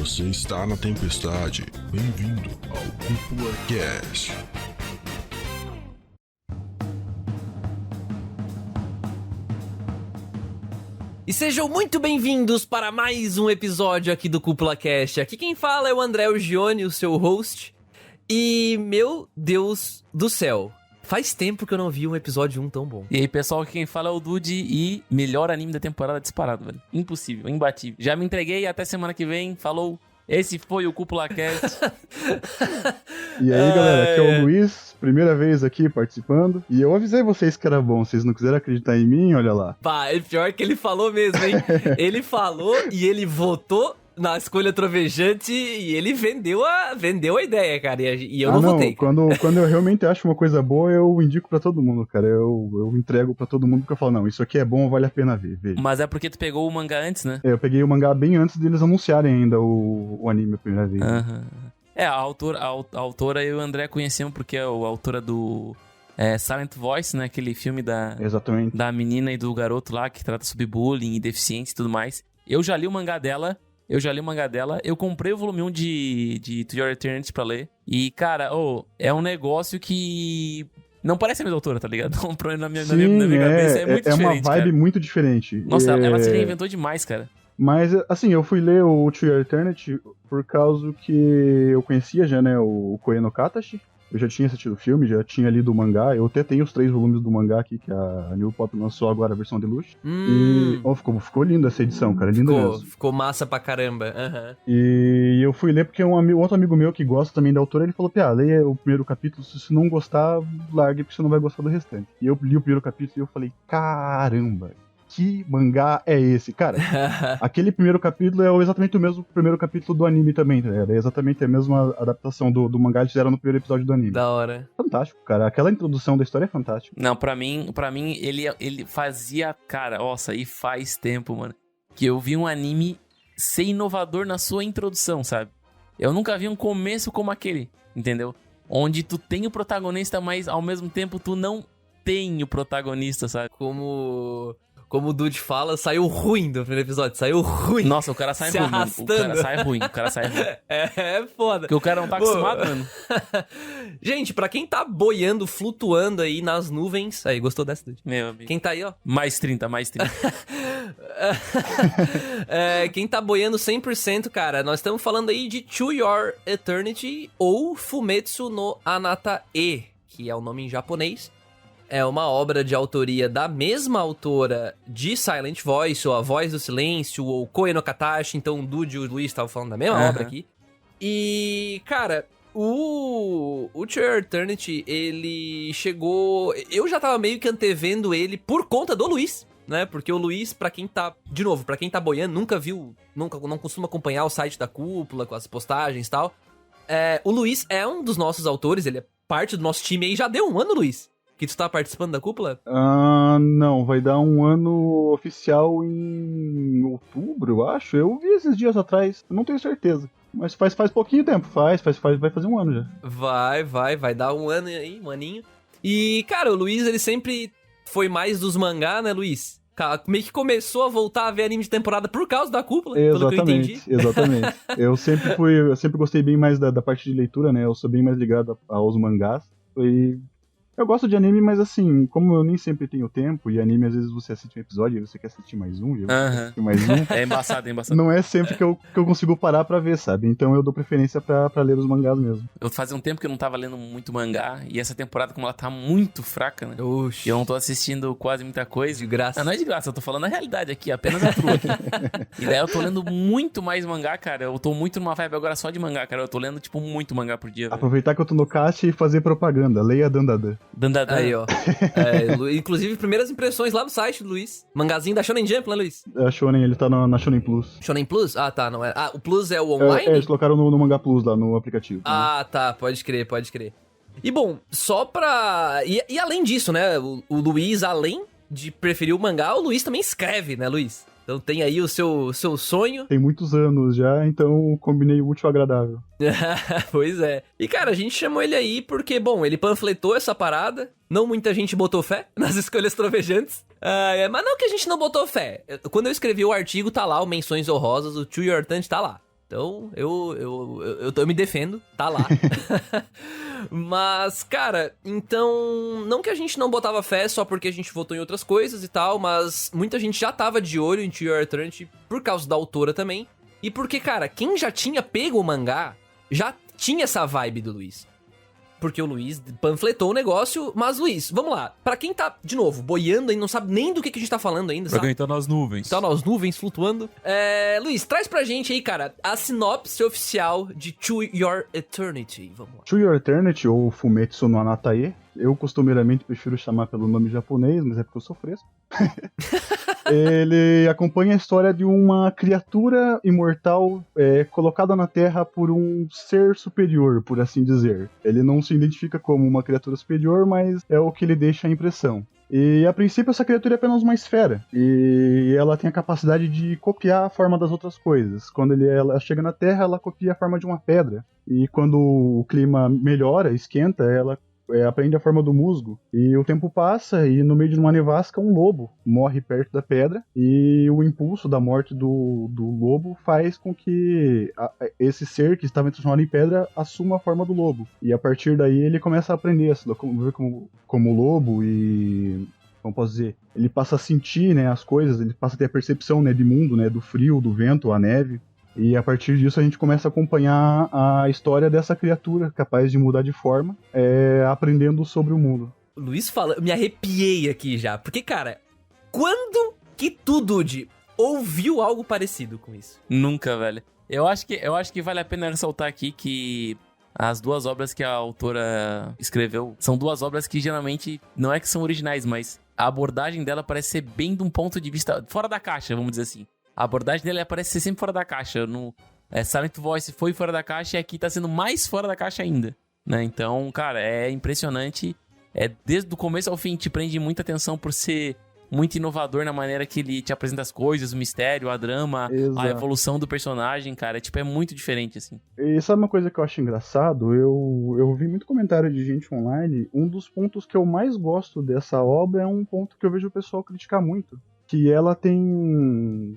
Você está na tempestade. Bem-vindo ao Cúpula Cast. E sejam muito bem-vindos para mais um episódio aqui do Cúpula Cast. Aqui quem fala é o André Urgione, o seu host. E, meu Deus do céu, faz tempo que eu não vi um episódio 1 tão bom. E aí, pessoal, aqui quem fala é o Dude e melhor anime da temporada disparado, velho. Impossível, imbatível. Já me entreguei, até semana que vem. Falou. Esse foi o Cúpula Cast. E aí, galera, aqui é o Luiz, primeira vez aqui participando. E eu avisei vocês que era bom, vocês não quiseram acreditar em mim, olha lá. Pá, é pior que ele falou mesmo, hein? Ele falou e ele votou na escolha trovejante e ele vendeu a ideia, cara. E eu não votei. Quando eu realmente acho uma coisa boa, eu indico pra todo mundo, cara. Eu entrego pra todo mundo porque eu falo, não, isso aqui é bom, vale a pena ver. Veja. Mas é porque tu pegou o mangá antes, né? Eu peguei o mangá bem antes deles anunciarem ainda o anime a primeira vez. Aham. É, a autora eu e o André conhecemos porque é a autora do Silent Voice, né? Aquele filme Exatamente. da menina e do garoto lá que trata sobre bullying e deficiência e tudo mais. Eu já li o mangá dela. Eu comprei o volume 1 de To Your Eternity pra ler. E, cara, é um negócio que não parece a mesma autora, tá ligado? Na minha cabeça é muito diferente, uma vibe cara. Muito diferente. Nossa, ela se reinventou demais, cara. Mas, assim, eu fui ler o To Your Eternity por causa que eu conhecia já, né, o Koe no Katachi. Eu já tinha assistido o filme, já tinha lido o mangá. Eu até tenho os 3 volumes do mangá aqui, que a New Pop lançou agora a versão deluxe. E ficou linda essa edição, cara. Linda mesmo. Ficou massa pra caramba. Uhum. E eu fui ler porque outro amigo meu que gosta também da autora, ele falou, leia o primeiro capítulo, se você não gostar, largue, porque você não vai gostar do restante. E eu li o primeiro capítulo e eu falei, caramba, que mangá é esse? Cara, aquele primeiro capítulo é exatamente o mesmo primeiro capítulo do anime também, tá? É exatamente a mesma adaptação do mangá que eles fizeram no primeiro episódio do anime. Da hora. Fantástico, cara. Aquela introdução da história é fantástica. Não, pra mim ele fazia, cara, nossa, e faz tempo, mano, que eu vi um anime ser inovador na sua introdução, sabe? Eu nunca vi um começo como aquele, entendeu? Onde tu tem o protagonista, mas ao mesmo tempo tu não tem o protagonista, sabe? Como o Dude fala, saiu ruim do primeiro episódio. Saiu ruim. Nossa, o cara sai se ruim, mano. arrastando. O cara sai ruim. É foda. Porque o cara não tá acostumado, mano. Gente, pra quem tá boiando, flutuando aí nas nuvens... Aí, gostou dessa, Dude? Meu amigo. Quem tá aí, ó. Mais 30. Quem tá boiando 100%, cara, nós estamos falando aí de To Your Eternity ou Fumetsu no Anata-e, que é o nome em japonês. É uma obra de autoria da mesma autora de Silent Voice, ou A Voz do Silêncio, ou Koe no Katachi. Então o Dude e o Luiz estavam falando da mesma obra aqui. E, cara, o To Your Eternity, ele chegou... Eu já tava meio que antevendo ele por conta do Luiz, né? Porque o Luiz, pra quem tá boiando, nunca viu, não costuma acompanhar o site da Cúpula, com as postagens e tal. O Luiz é um dos nossos autores, ele é parte do nosso time aí. Já deu um ano, Luiz, que tu tá participando da Cúpula? Não, vai dar um ano oficial em outubro, eu acho. Eu vi esses dias atrás, eu não tenho certeza. Mas faz pouquinho tempo, vai fazer um ano já. Vai dar um ano aí, um aninho. E, cara, o Luiz, ele sempre foi mais dos mangá, né, Luiz? Meio que começou a voltar a ver anime de temporada por causa da Cúpula, pelo que eu entendi. Exatamente. Eu sempre gostei bem mais da parte de leitura, né? Eu sou bem mais ligado aos mangás. Eu gosto de anime, mas assim, como eu nem sempre tenho tempo, e anime às vezes você assiste um episódio e você quer assistir mais um, e eu quero assistir mais um. É embaçado. Não é sempre que eu consigo parar pra ver, sabe? Então eu dou preferência pra ler os mangás mesmo. Eu fazia um tempo que eu não tava lendo muito mangá, e essa temporada, como ela tá muito fraca, né? Oxi. Eu não tô assistindo quase muita coisa. De graça. Não é de graça, eu tô falando a realidade aqui, apenas a trua aqui. E daí eu tô lendo muito mais mangá, cara. Eu tô muito numa vibe agora só de mangá, cara. Eu tô lendo, tipo, muito mangá por dia. Aproveitar que eu tô no caixa e fazer propaganda. Leia Dandadan. Aí, ó. Inclusive, primeiras impressões lá no site do Luiz. Mangazinho da Shonen Jump, né, Luiz? É a Shonen, ele tá na Shonen Plus. Shonen Plus? Ah, tá, não é. Ah, o Plus é o online? Eles colocaram no Manga Plus lá, no aplicativo. Ah, tá, pode crer. E bom, só pra... E além disso, né, o Luiz, além de preferir o mangá, o Luiz também escreve, né, Luiz? Então tem aí o seu sonho. Tem muitos anos já, então combinei o útil ao agradável. Pois é. E, cara, a gente chamou ele aí porque, bom, ele panfletou essa parada. Não muita gente botou fé nas escolhas trovejantes. Mas não que a gente não botou fé. Quando eu escrevi o artigo, tá lá o Menções Honrosas, o To Your Eternity tá lá. Então, eu me defendo, tá lá. Mas, cara, então... Não que a gente não botava fé só porque a gente votou em outras coisas e tal, mas muita gente já tava de olho em To Your Eternity por causa da autora também. E porque, cara, quem já tinha pego o mangá já tinha essa vibe do Luiz. Porque o Luiz panfletou o negócio, mas Luiz, vamos lá. Pra quem tá, de novo, boiando e não sabe nem do que a gente tá falando ainda, Pra sabe? quem tá nas nuvens. Tá nas nuvens, flutuando. Luiz, traz pra gente aí, cara, a sinopse oficial de To Your Eternity. Vamos lá. To Your Eternity, ou Fumetsu no Anatae, eu costumeiramente prefiro chamar pelo nome japonês, mas é porque eu sou fresco. Ele acompanha a história de uma criatura imortal colocada na Terra por um ser superior, por assim dizer. Ele não se identifica como uma criatura superior, mas é o que ele deixa a impressão. E a princípio essa criatura é apenas uma esfera, e ela tem a capacidade de copiar a forma das outras coisas. Quando ela chega na Terra, ela copia a forma de uma pedra, e quando o clima melhora, esquenta, ela aprende a forma do musgo. E o tempo passa e no meio de uma nevasca um lobo morre perto da pedra, e o impulso da morte do lobo faz com que esse ser que estava transformado em pedra assuma a forma do lobo. E a partir daí ele começa a aprender a se locomover como lobo e... como posso dizer? Ele passa a sentir, né, as coisas, ele passa a ter a percepção, né, de mundo, né, do frio, do vento, a neve. E a partir disso a gente começa a acompanhar a história dessa criatura capaz de mudar de forma, aprendendo sobre o mundo. O Luiz fala, eu me arrepiei aqui já. Porque, cara, quando que tu, Dude, ouviu algo parecido com isso? Nunca, velho. Eu acho que vale a pena ressaltar aqui que as duas obras que a autora escreveu são duas obras que geralmente não é que são originais, mas a abordagem dela parece ser bem de um ponto de vista fora da caixa, vamos dizer assim. A abordagem dele parece ser sempre fora da caixa. Silent Voice foi fora da caixa e aqui tá sendo mais fora da caixa ainda, né? Então, cara, é impressionante. Desde o começo ao fim te prende muita atenção por ser muito inovador na maneira que ele te apresenta as coisas, o mistério, a drama, Exato. a evolução do personagem, cara. É muito diferente, assim. E sabe uma coisa que eu acho engraçado? Eu vi muito comentário de gente online. Um dos pontos que eu mais gosto dessa obra é um ponto que eu vejo o pessoal criticar muito. Que ela tem,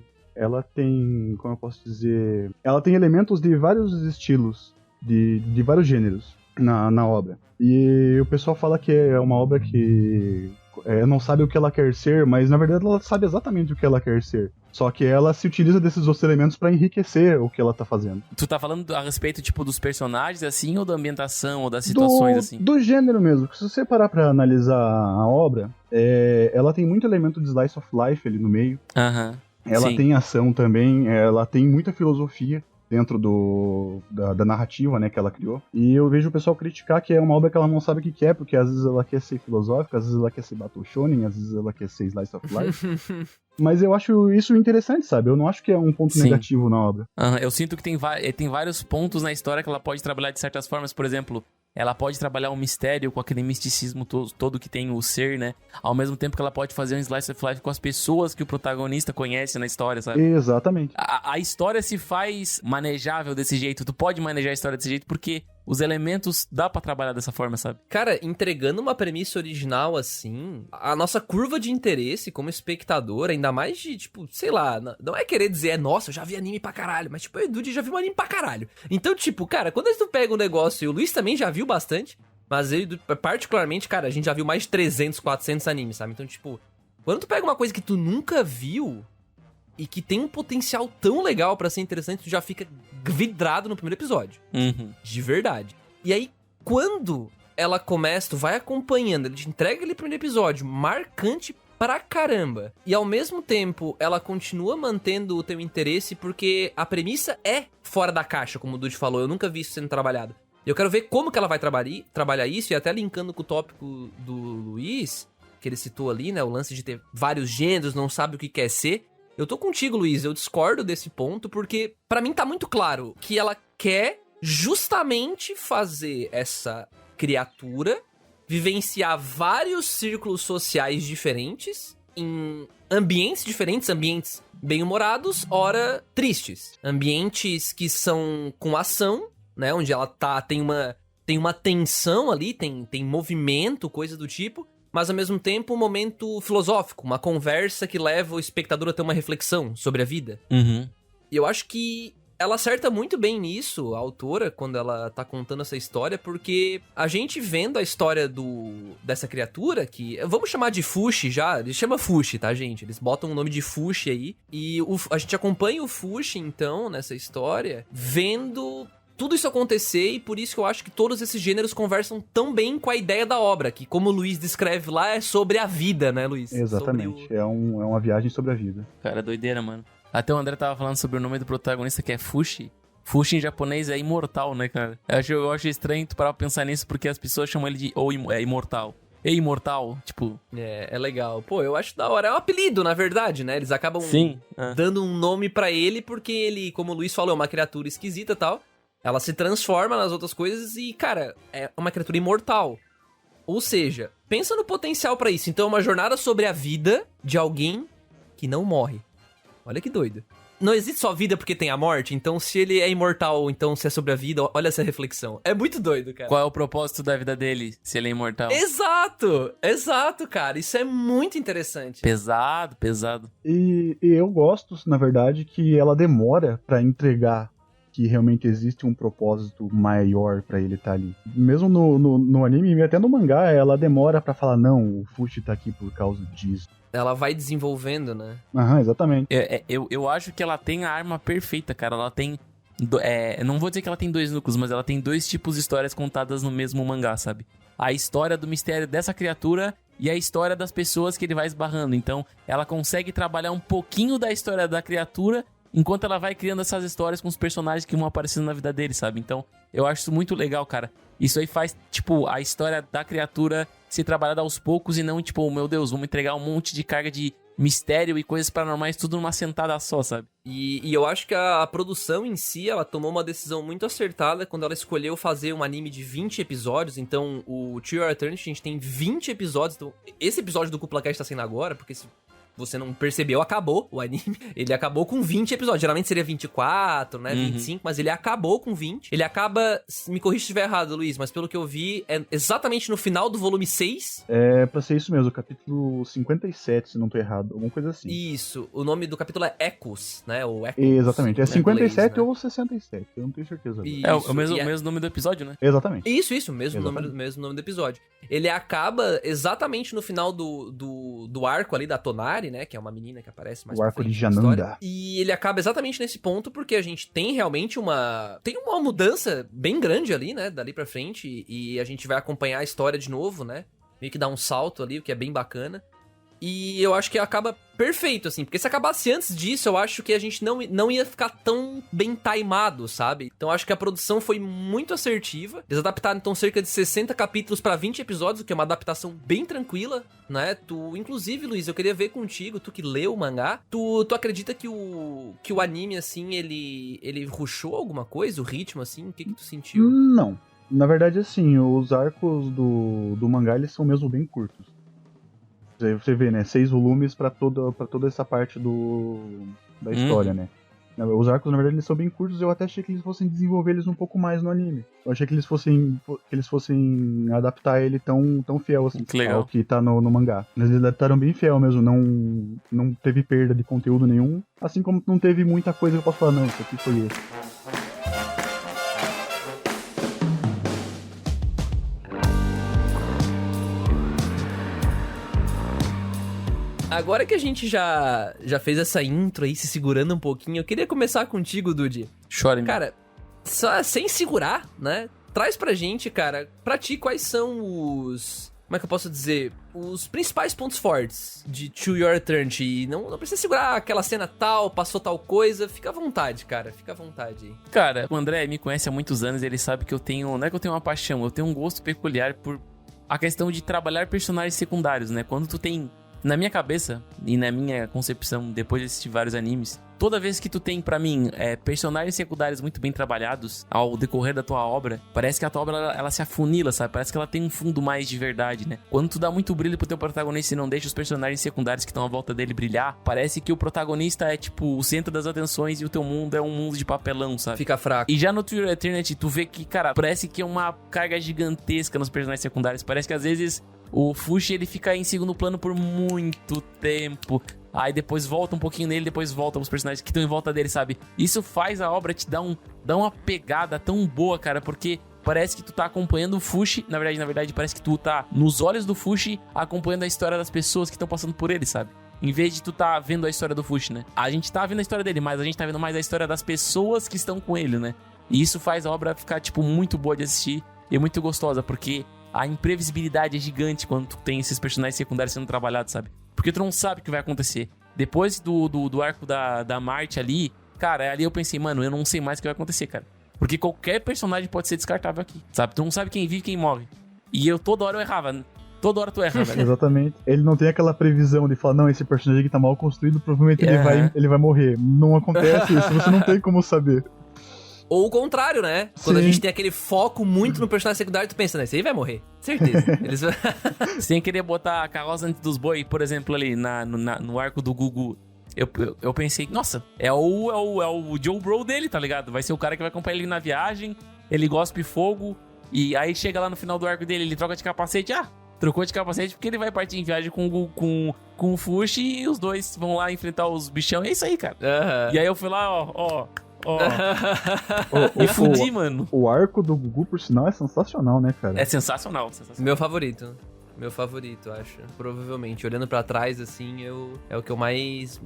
como eu posso dizer, ela tem elementos de vários estilos, de vários gêneros na obra. E o pessoal fala que é uma obra que não sabe o que ela quer ser, mas na verdade ela sabe exatamente o que ela quer ser. Só que ela se utiliza desses outros elementos pra enriquecer o que ela tá fazendo. Tu tá falando a respeito, tipo, dos personagens, assim, ou da ambientação, ou das situações, assim? Do gênero mesmo. Se você parar pra analisar a obra, ela tem muito elemento de slice of life ali no meio. Aham. Ela Sim. tem ação também, ela tem muita filosofia dentro da narrativa, né, que ela criou. E eu vejo o pessoal criticar que é uma obra que ela não sabe o que quer, porque às vezes ela quer ser filosófica, às vezes ela quer ser battle shonen, às vezes ela quer ser slice of life. Mas eu acho isso interessante, sabe? Eu não acho que é um ponto Sim. negativo na obra. Eu sinto que tem vários pontos na história que ela pode trabalhar de certas formas. Por exemplo, ela pode trabalhar um mistério com aquele misticismo todo que tem o ser, né? Ao mesmo tempo que ela pode fazer um slice of life com as pessoas que o protagonista conhece na história, sabe? Exatamente. A história se faz manejável desse jeito. Tu pode manejar a história desse jeito porque os elementos dá pra trabalhar dessa forma, sabe? Cara, entregando uma premissa original assim, a nossa curva de interesse como espectador, ainda mais de, tipo, sei lá, não é querer dizer, nossa, eu já vi anime pra caralho, mas tipo, eu e o Dude já vi um anime pra caralho. Então, tipo, cara, quando tu pega um negócio, e o Luiz também já viu bastante, mas eu, particularmente, cara, a gente já viu mais de 300, 400 animes, sabe? Então, tipo, quando tu pega uma coisa que tu nunca viu e que tem um potencial tão legal pra ser interessante, tu já fica vidrado no primeiro episódio. Uhum. De verdade. E aí, quando ela começa, tu vai acompanhando, ele te entrega aquele primeiro episódio marcante pra caramba. E ao mesmo tempo, ela continua mantendo o teu interesse porque a premissa é fora da caixa, como o Dude falou. Eu nunca vi isso sendo trabalhado. Eu quero ver como que ela vai trabalhar isso, e até linkando com o tópico do Luiz, que ele citou ali, né? O lance de ter vários gêneros, não sabe o que quer ser. Eu tô contigo, Luiz, eu discordo desse ponto, porque pra mim tá muito claro que ela quer justamente fazer essa criatura vivenciar vários círculos sociais diferentes, em ambientes diferentes, ambientes bem-humorados, ora tristes. Ambientes que são com ação, né, onde ela tem uma tensão ali, tem movimento, coisa do tipo, mas ao mesmo tempo um momento filosófico, uma conversa que leva o espectador a ter uma reflexão sobre a vida. Uhum. E eu acho que ela acerta muito bem nisso, a autora, quando ela tá contando essa história, porque a gente vendo a história dessa criatura, que vamos chamar de Fushi já, eles chamam Fushi, tá, gente? Eles botam o nome de Fushi aí, e a gente acompanha o Fushi, então, nessa história, vendo tudo isso acontecer, e por isso que eu acho que todos esses gêneros conversam tão bem com a ideia da obra, que como o Luiz descreve lá, é sobre a vida, né, Luiz? Exatamente, é uma viagem sobre a vida. Cara, doideira, mano. Até o André tava falando sobre o nome do protagonista, que é Fushi. Fushi em japonês é imortal, né, cara? Eu acho estranho tu parar pra pensar nisso, porque as pessoas chamam ele de imortal. Ei, imortal, tipo... É legal. Pô, eu acho da hora. É um apelido, na verdade, né? Eles acabam dando um nome pra ele, porque ele, como o Luiz falou, é uma criatura esquisita e tal. Ela se transforma nas outras coisas e, cara, é uma criatura imortal. Ou seja, pensa no potencial pra isso. Então é uma jornada sobre a vida de alguém que não morre. Olha que doido. Não existe só vida porque tem a morte, então se ele é imortal, então se é sobre a vida, olha essa reflexão. É muito doido, cara. Qual é o propósito da vida dele, se ele é imortal? Exato, cara. Isso é muito interessante. Pesado. E eu gosto, na verdade, que ela demora pra entregar que realmente existe um propósito maior pra ele estar ali. Mesmo no anime, e até no mangá, ela demora pra falar, não, o Fushi tá aqui por causa disso. Ela vai desenvolvendo, né? Aham, exatamente. Eu acho que ela tem a arma perfeita, cara. Ela tem... não vou dizer que ela tem 2 núcleos, mas ela tem 2 tipos de histórias contadas no mesmo mangá, sabe? A história do mistério dessa criatura e a história das pessoas que ele vai esbarrando. Então, ela consegue trabalhar um pouquinho da história da criatura enquanto ela vai criando essas histórias com os personagens que vão aparecendo na vida dele, sabe? Então, eu acho isso muito legal, cara. Isso aí faz, tipo, a história da criatura ser trabalhada aos poucos e não, tipo, meu Deus, vamos entregar um monte de carga de mistério e coisas paranormais tudo numa sentada só, sabe? E eu acho que a produção em si, ela tomou uma decisão muito acertada quando ela escolheu fazer um anime de 20 episódios. Então, o To Your Eternity, a gente tem 20 episódios. Então, esse episódio do CuplaCast tá saindo agora, porque você não percebeu, acabou o anime. Ele acabou com 20 episódios. Geralmente seria 24, né? 25, mas ele acabou com 20. Ele acaba... Me corrija se estiver errado, Luiz, mas pelo que eu vi, é exatamente no final do volume 6. É pra ser isso mesmo, capítulo 57, se não tô errado. Alguma coisa assim. Isso. O nome do capítulo é Echoes, né? Ou Echoes, exatamente. É 57 inglês, né? ou 67. Eu não tenho certeza. Isso, É o mesmo nome do episódio, né? Exatamente. Isso, mesmo nome do episódio. Ele acaba exatamente no final do arco ali da Tonari, né? Que é uma menina que aparece mais O pra arco frente de na Jananda. história. E ele acaba exatamente nesse ponto, porque a gente tem realmente tem uma mudança bem grande ali, né? Dali pra frente. E a gente vai acompanhar a história de novo, né? Meio que dá um salto ali, o que é bem bacana. E eu acho que acaba perfeito, assim. Porque se acabasse antes disso, eu acho que a gente não ia ficar tão bem timado, sabe? Então eu acho que a produção foi muito assertiva. Eles adaptaram, então, cerca de 60 capítulos pra 20 episódios, o que é uma adaptação bem tranquila, né? Inclusive, Luiz, eu queria ver contigo, tu que leu o mangá, tu acredita que o anime, assim, ele rushou alguma coisa? O ritmo, assim? O que tu sentiu? Não. Na verdade, assim, os arcos do mangá, eles são mesmo bem curtos. Você vê, né? 6 volumes pra toda essa parte da história, né? Os arcos, na verdade, eles são bem curtos. Eu até achei que eles fossem desenvolver eles um pouco mais no anime. Eu achei que eles fossem adaptar ele tão fiel assim ao que tá no mangá. Mas eles adaptaram bem fiel mesmo. Não teve perda de conteúdo nenhum. Assim como não teve muita coisa que eu posso falar, não, isso aqui foi esse. Agora que a gente já fez essa intro aí, se segurando um pouquinho, eu queria começar contigo, Dude. Chore, cara, só sem segurar, né? Traz pra gente, cara, pra ti, quais são os... Como é que eu posso dizer? Os principais pontos fortes de To Your Eternity. E não precisa segurar aquela cena tal, passou tal coisa. Fica à vontade, cara. Fica à vontade aí. Cara, o André me conhece há muitos anos e ele sabe que eu tenho... Não é que eu tenho uma paixão, eu tenho um gosto peculiar por a questão de trabalhar personagens secundários, né? Quando tu tem... Na minha cabeça e na minha concepção, depois de assistir vários animes, toda vez que tu tem, pra mim, personagens secundários muito bem trabalhados ao decorrer da tua obra, parece que a tua obra, ela se afunila, sabe? Parece que ela tem um fundo mais de verdade, né? Quando tu dá muito brilho pro teu protagonista e não deixa os personagens secundários que estão à volta dele brilhar, parece que o protagonista é, tipo, o centro das atenções e o teu mundo é um mundo de papelão, sabe? Fica fraco. E já no To Your Eternity, tu vê que, cara, parece que é uma carga gigantesca nos personagens secundários. Parece que, às vezes... O Fushi, ele fica em segundo plano por muito tempo. aí depois volta um pouquinho nele, depois volta os personagens que estão em volta dele, sabe? Isso faz a obra te dar uma pegada tão boa, cara, porque parece que tu tá acompanhando o Fushi, na verdade, parece que tu tá nos olhos do Fushi acompanhando a história das pessoas que estão passando por ele, sabe? Em vez de tu tá vendo a história do Fushi, né? A gente tá vendo a história dele, mas a gente tá vendo mais a história das pessoas que estão com ele, né? E isso faz a obra ficar, tipo, muito boa de assistir e muito gostosa, porque a imprevisibilidade é gigante quando tu tem esses personagens secundários sendo trabalhados, sabe? Porque tu não sabe o que vai acontecer. Depois do arco da Marte ali, cara, ali eu pensei, mano, eu não sei mais o que vai acontecer, cara. Porque qualquer personagem pode ser descartável aqui, sabe? Tu não sabe quem vive e quem morre. E toda hora eu errava. Toda hora tu erra, velho. Exatamente. Ele não tem aquela previsão de falar, não, esse personagem aqui tá mal construído, provavelmente ele vai morrer. Não acontece isso, você não tem como saber. Ou o contrário, né? Quando a Sim. gente tem aquele foco muito no personagem secundário, tu pensa, né? Esse aí vai morrer. Certeza. Eles... Sem querer botar a carroça antes dos boi, por exemplo, ali no arco do Gugu. Eu pensei, nossa, é o Joe Bro dele, tá ligado? Vai ser o cara que vai acompanhar ele na viagem, ele gospe fogo, e aí chega lá no final do arco dele, ele troca de capacete, trocou de capacete porque ele vai partir em viagem com o Fushi e os dois vão lá enfrentar os bichão, é isso aí, cara. Uhum. E aí eu fui lá, me fudi, mano. O arco do Gugu, por sinal, é sensacional, né, cara? É sensacional. Meu favorito, acho. Provavelmente. Olhando pra trás, assim, é o que eu mais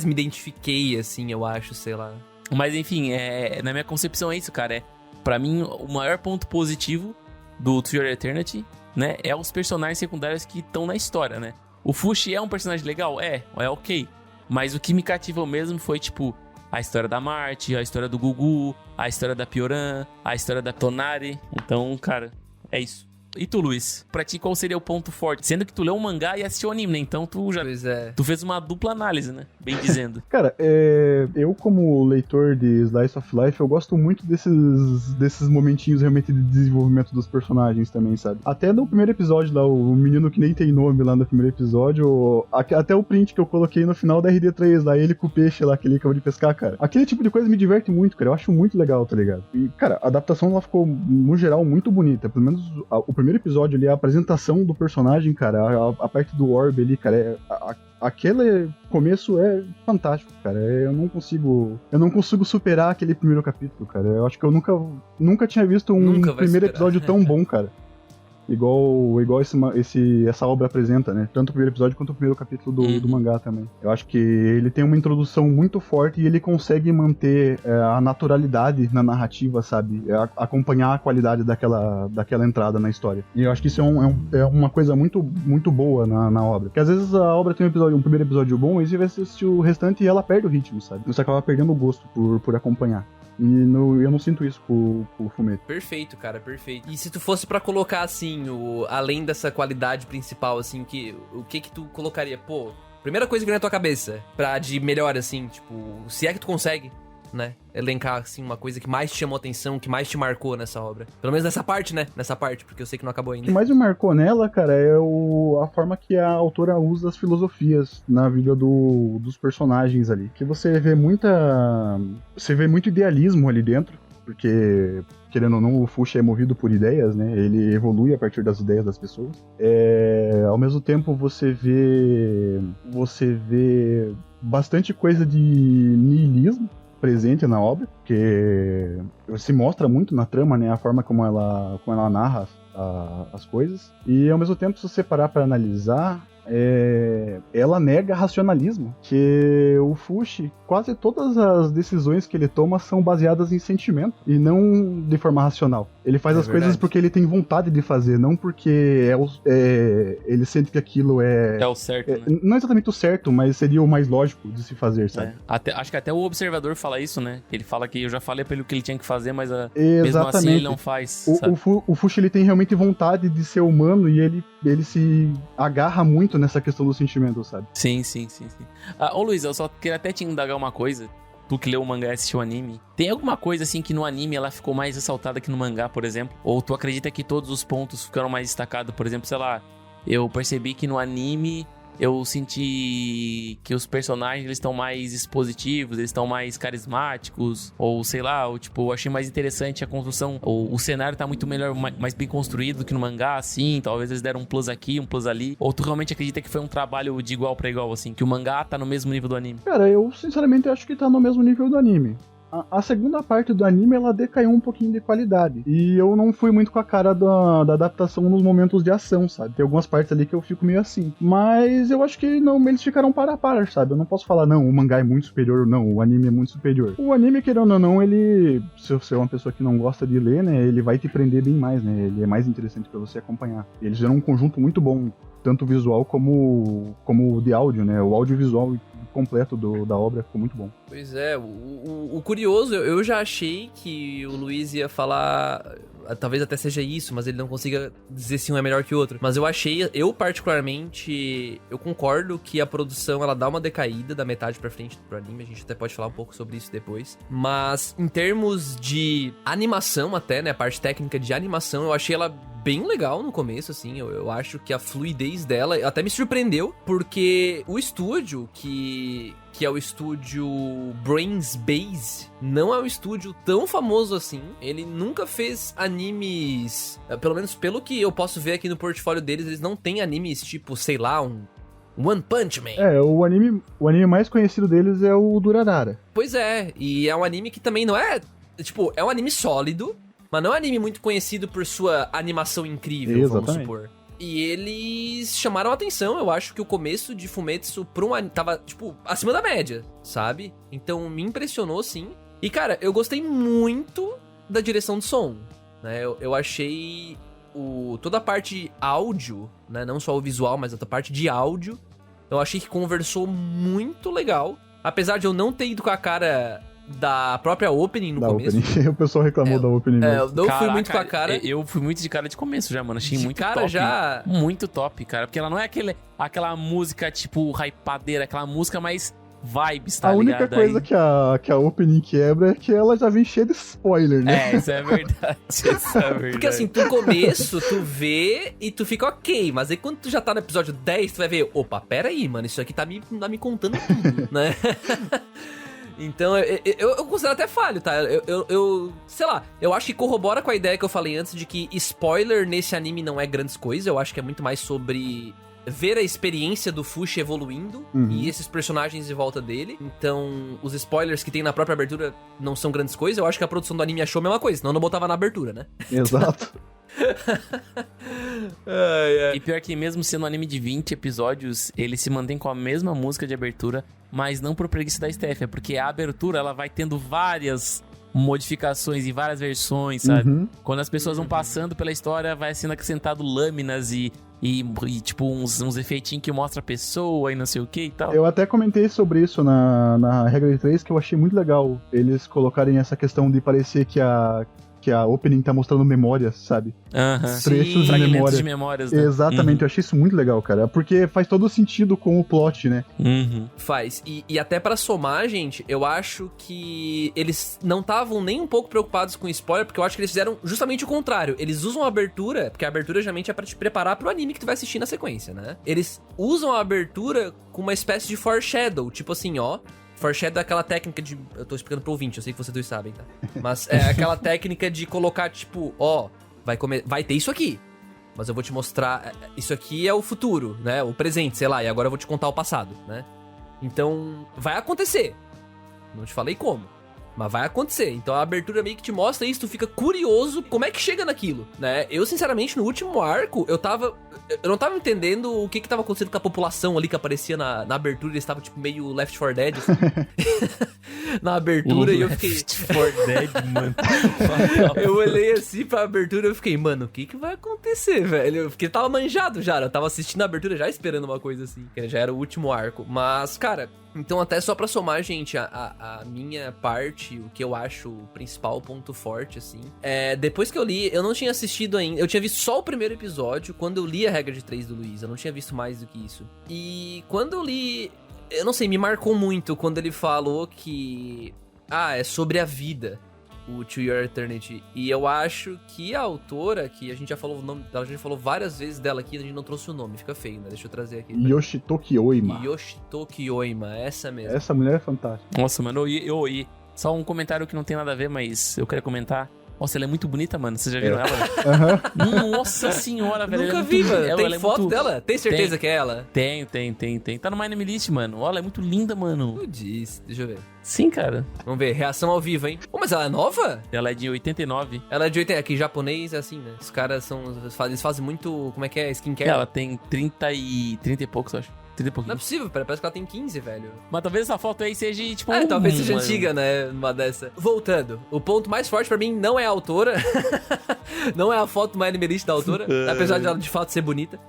me identifiquei, assim, eu acho, sei lá. Mas enfim, na minha concepção é isso, cara. Pra mim, o maior ponto positivo do To Your Eternity, né, é os personagens secundários que estão na história, né? O Fushi é um personagem legal? É ok. Mas o que me cativou mesmo foi, tipo, a história da Marte, a história do Gugu, a história da Pioran, a história da Tonari. Então, cara, é isso. E tu, Luiz? Pra ti, qual seria o ponto forte? Sendo que tu leu o mangá e assistiu o anime, né? Então Pois é. tu fez uma dupla análise, né? Bem dizendo. Cara, eu como leitor de Slice of Life, eu gosto muito desses momentinhos realmente de desenvolvimento dos personagens também, sabe? Até no primeiro episódio lá, o menino que nem tem nome lá no primeiro episódio, até o print que eu coloquei no final da RD3 lá, ele com o peixe lá, que ele acabou de pescar, cara. Aquele tipo de coisa me diverte muito, cara. Eu acho muito legal, tá ligado? E, cara, a adaptação ela ficou, no geral, muito bonita. Pelo menos o primeiro episódio ali, a apresentação do personagem, cara, a parte do orb ali, cara, aquele começo é fantástico, cara. Eu não consigo superar aquele primeiro capítulo, cara. Eu acho que eu nunca tinha visto um primeiro episódio tão bom, cara. Igual essa obra apresenta, né? Tanto o primeiro episódio quanto o primeiro capítulo do mangá também. Eu acho que ele tem uma introdução muito forte e ele consegue manter a naturalidade na narrativa, sabe? Acompanhar a qualidade daquela entrada na história. E eu acho que isso é uma coisa muito, muito boa na obra. Porque às vezes a obra tem um primeiro episódio bom e você vai assistir o restante e ela perde o ritmo, sabe? Você acaba perdendo o gosto por acompanhar. E eu não sinto isso com o Fumetsu. Perfeito, cara, perfeito. E se tu fosse pra colocar, assim, além dessa qualidade principal, assim, o que tu colocaria? Pô, primeira coisa que vem na tua cabeça, de melhor, assim, tipo, se é que tu consegue, né, elencar, assim, uma coisa que mais te chamou atenção, que mais te marcou nessa obra. Pelo menos nessa parte, né, porque eu sei que não acabou O que ainda. mais me marcou nela, cara, é a forma que a autora usa as filosofias na vida dos personagens ali. Que você vê muito idealismo ali dentro, porque, querendo ou não, o Fushi é movido por ideias, né? Ele evolui a partir das ideias das pessoas. Ao mesmo tempo, você vê bastante coisa de niilismo presente na obra, que se mostra muito na trama, né, a forma como ela narra as coisas, e ao mesmo tempo, se você parar para analisar, ela nega racionalismo, que o Fushi, quase todas as decisões que ele toma são baseadas em sentimento e não de forma racional. Ele faz as coisas porque ele tem vontade de fazer, não porque ele sente que aquilo é o certo, né? Não é exatamente o certo, mas seria o mais lógico de se fazer, sabe? Acho que até o Observador fala isso, né? Ele fala que eu já falei pra ele o que ele tinha que fazer, mas mesmo assim ele não faz. O Fushi, ele tem realmente vontade de ser humano e ele se agarra muito nessa questão do sentimento, sabe? Sim. Ô Luiz, eu só queria até te indagar uma coisa. Tu que leu o mangá e assistiu o anime, tem alguma coisa assim que no anime ela ficou mais ressaltada que no mangá, por exemplo? Ou tu acredita que todos os pontos ficaram mais destacados? Por exemplo, sei lá, eu percebi que no anime eu senti que os personagens eles estão mais expositivos, eles estão mais carismáticos, ou sei lá, ou, tipo, eu achei mais interessante a construção, o cenário tá muito melhor, mais bem construído do que no mangá, assim, talvez eles deram um plus aqui, um plus ali, ou tu realmente acredita que foi um trabalho de igual pra igual, assim, que o mangá tá no mesmo nível do anime? Cara, eu sinceramente acho que tá no mesmo nível do anime. A segunda parte do anime, ela decaiu um pouquinho de qualidade. E eu não fui muito com a cara da adaptação nos momentos de ação, sabe? Tem algumas partes ali que eu fico meio assim. Mas eu acho que não, eles ficaram para a par, sabe? Eu não posso falar, não, o mangá é muito superior, não, o anime é muito superior. O anime, querendo ou não, ele... Se você é uma pessoa que não gosta de ler, né? Ele vai te prender bem mais, né? Ele é mais interessante pra você acompanhar. Eles fizeram um conjunto muito bom, tanto visual como de áudio, né? O audiovisual completo da obra ficou muito bom. Pois é, o curioso, eu já achei que o Luiz ia falar, talvez até seja isso, mas ele não consiga dizer se um é melhor que o outro. Mas eu particularmente, eu concordo que a produção, ela dá uma decaída da metade pra frente pro anime, a gente até pode falar um pouco sobre isso depois. Mas em termos de animação até, né, a parte técnica de animação, eu achei ela bem legal no começo, assim, eu acho que a fluidez dela até me surpreendeu, porque o estúdio, que é o estúdio Brains Base, não é um estúdio tão famoso assim, ele nunca fez animes, pelo menos pelo que eu posso ver aqui no portfólio deles, eles não têm animes tipo, sei lá, um One Punch Man. O anime mais conhecido deles é o Durarara. Pois é, e é um anime que também não é, tipo, é um anime sólido, mas não é um anime muito conhecido por sua animação incrível, exatamente, vamos supor. E eles chamaram a atenção, eu acho que o começo de Fumetsu pra um anime tava, tipo, acima da média, sabe? Então me impressionou, sim. E, cara, eu gostei muito da direção de som, né? Eu achei toda a parte áudio, né? Não só o visual, mas a parte de áudio, eu achei que conversou muito legal. Apesar de eu não ter ido com a cara da própria opening no começo. Opening. O pessoal reclamou da opening. Eu não fui muito com a cara. Eu fui muito de cara de começo já, mano. Achei de muito cara top. Já... Muito top, cara. Porque ela não é aquela música, tipo, hypadeira. Aquela música mais vibes, tá ligado? A única coisa que a opening quebra é que ela já vem cheia de spoiler, né? Isso é verdade. Isso é verdade. Porque assim, no começo, tu vê e tu fica ok. Mas aí quando tu já tá no episódio 10, tu vai ver, opa, pera aí, mano. Isso aqui tá me contando tudo, né? Então, eu considero até falho, tá? Eu sei lá, eu acho que corrobora com a ideia que eu falei antes de que spoiler nesse anime não é grandes coisas. Eu acho que é muito mais sobre ver a experiência do Fushi evoluindo e esses personagens em volta dele. Então, os spoilers que tem na própria abertura não são grandes coisas. Eu acho que a produção do anime achou a mesma coisa, senão não botava na abertura, né? Exato. E pior que mesmo sendo um anime de 20 episódios, ele se mantém com a mesma música de abertura, mas não por preguiça da Steph, é porque a abertura ela vai tendo várias modificações e várias versões, sabe? Quando as pessoas vão passando pela história, vai sendo acrescentado lâminas e tipo uns efeitinhos que mostra a pessoa e não sei o que e tal. Eu até comentei sobre isso na regra de 3, que eu achei muito legal eles colocarem essa questão de parecer que a opening tá mostrando memórias, sabe? Trechos de memória. De memórias, né? Exatamente, eu achei isso muito legal, cara. Porque faz todo sentido com o plot, né? Faz. E até pra somar, gente, eu acho que eles não estavam nem um pouco preocupados com spoiler, porque eu acho que eles fizeram justamente o contrário. Eles usam a abertura, porque a abertura geralmente é pra te preparar pro anime que tu vai assistir na sequência, né? Eles usam a abertura com uma espécie de foreshadow, tipo assim, ó. Foreshadow é aquela técnica de... Eu tô explicando pro ouvinte, eu sei que vocês dois sabem, tá? Mas é aquela técnica de colocar, tipo, ó, vai ter isso aqui. Mas eu vou te mostrar... Isso aqui é o futuro, né? O presente, sei lá. E agora eu vou te contar o passado, né? Então, vai acontecer. Não te falei como. Mas vai acontecer. Então a abertura meio que te mostra isso, tu fica curioso como é que chega naquilo, né? Eu, sinceramente, no último arco, eu não tava entendendo o que tava acontecendo com a população ali que aparecia na abertura. Eles estavam, tipo, meio Left 4 Dead, assim. Na abertura, e eu fiquei... Left 4 Dead, mano. Eu olhei assim pra abertura e eu fiquei, mano, o que vai acontecer, velho? Porque tava manjado já, eu tava assistindo a abertura já esperando uma coisa assim, que já era o último arco. Mas, cara... Então, até só pra somar, gente, a minha parte, o que eu acho o principal ponto forte, assim... Depois que eu li, eu não tinha assistido ainda... Eu tinha visto só o primeiro episódio, quando eu li a regra de 3 do Luiz. Eu não tinha visto mais do que isso. E quando eu li... Eu não sei, me marcou muito quando ele falou que... é sobre a vida. o To Your Eternity. E eu acho que a autora, que a gente já falou o nome dela, a gente falou várias vezes dela aqui, a gente não trouxe o nome, fica feio, né? Deixa eu trazer aqui. Yoshitoki Oima. Yoshitoki Oima, essa mesmo. Essa mulher é fantástica. Nossa, mano, só um comentário que não tem nada a ver, mas eu queria comentar. Nossa, ela é muito bonita, mano. Vocês já viram ela? Aham. Nossa senhora, velho. Nunca ela é vi, muito- mano. ela Tem é foto muito- dela? Tem certeza que é ela? Tem. Tá no My Name List, mano. Olha, ela é muito linda, mano. Eu disse, deixa eu ver. Sim, cara. Vamos ver, reação ao vivo, hein? Oh, mas ela é nova? Ela é de 89. Ela é de 80, aqui japonês é assim, né? Os caras eles fazem muito, como é que é, skincare? Ela tem 30 e poucos, eu acho. 30 e Não é pouquinho. possível, parece que ela tem 15, velho. Mas talvez essa foto aí seja, tipo... Talvez seja mano. antiga, né? Numa dessa. Voltando, o ponto mais forte pra mim não é a autora. Não é a foto mais animalista da autora. Apesar de ela de fato ser bonita.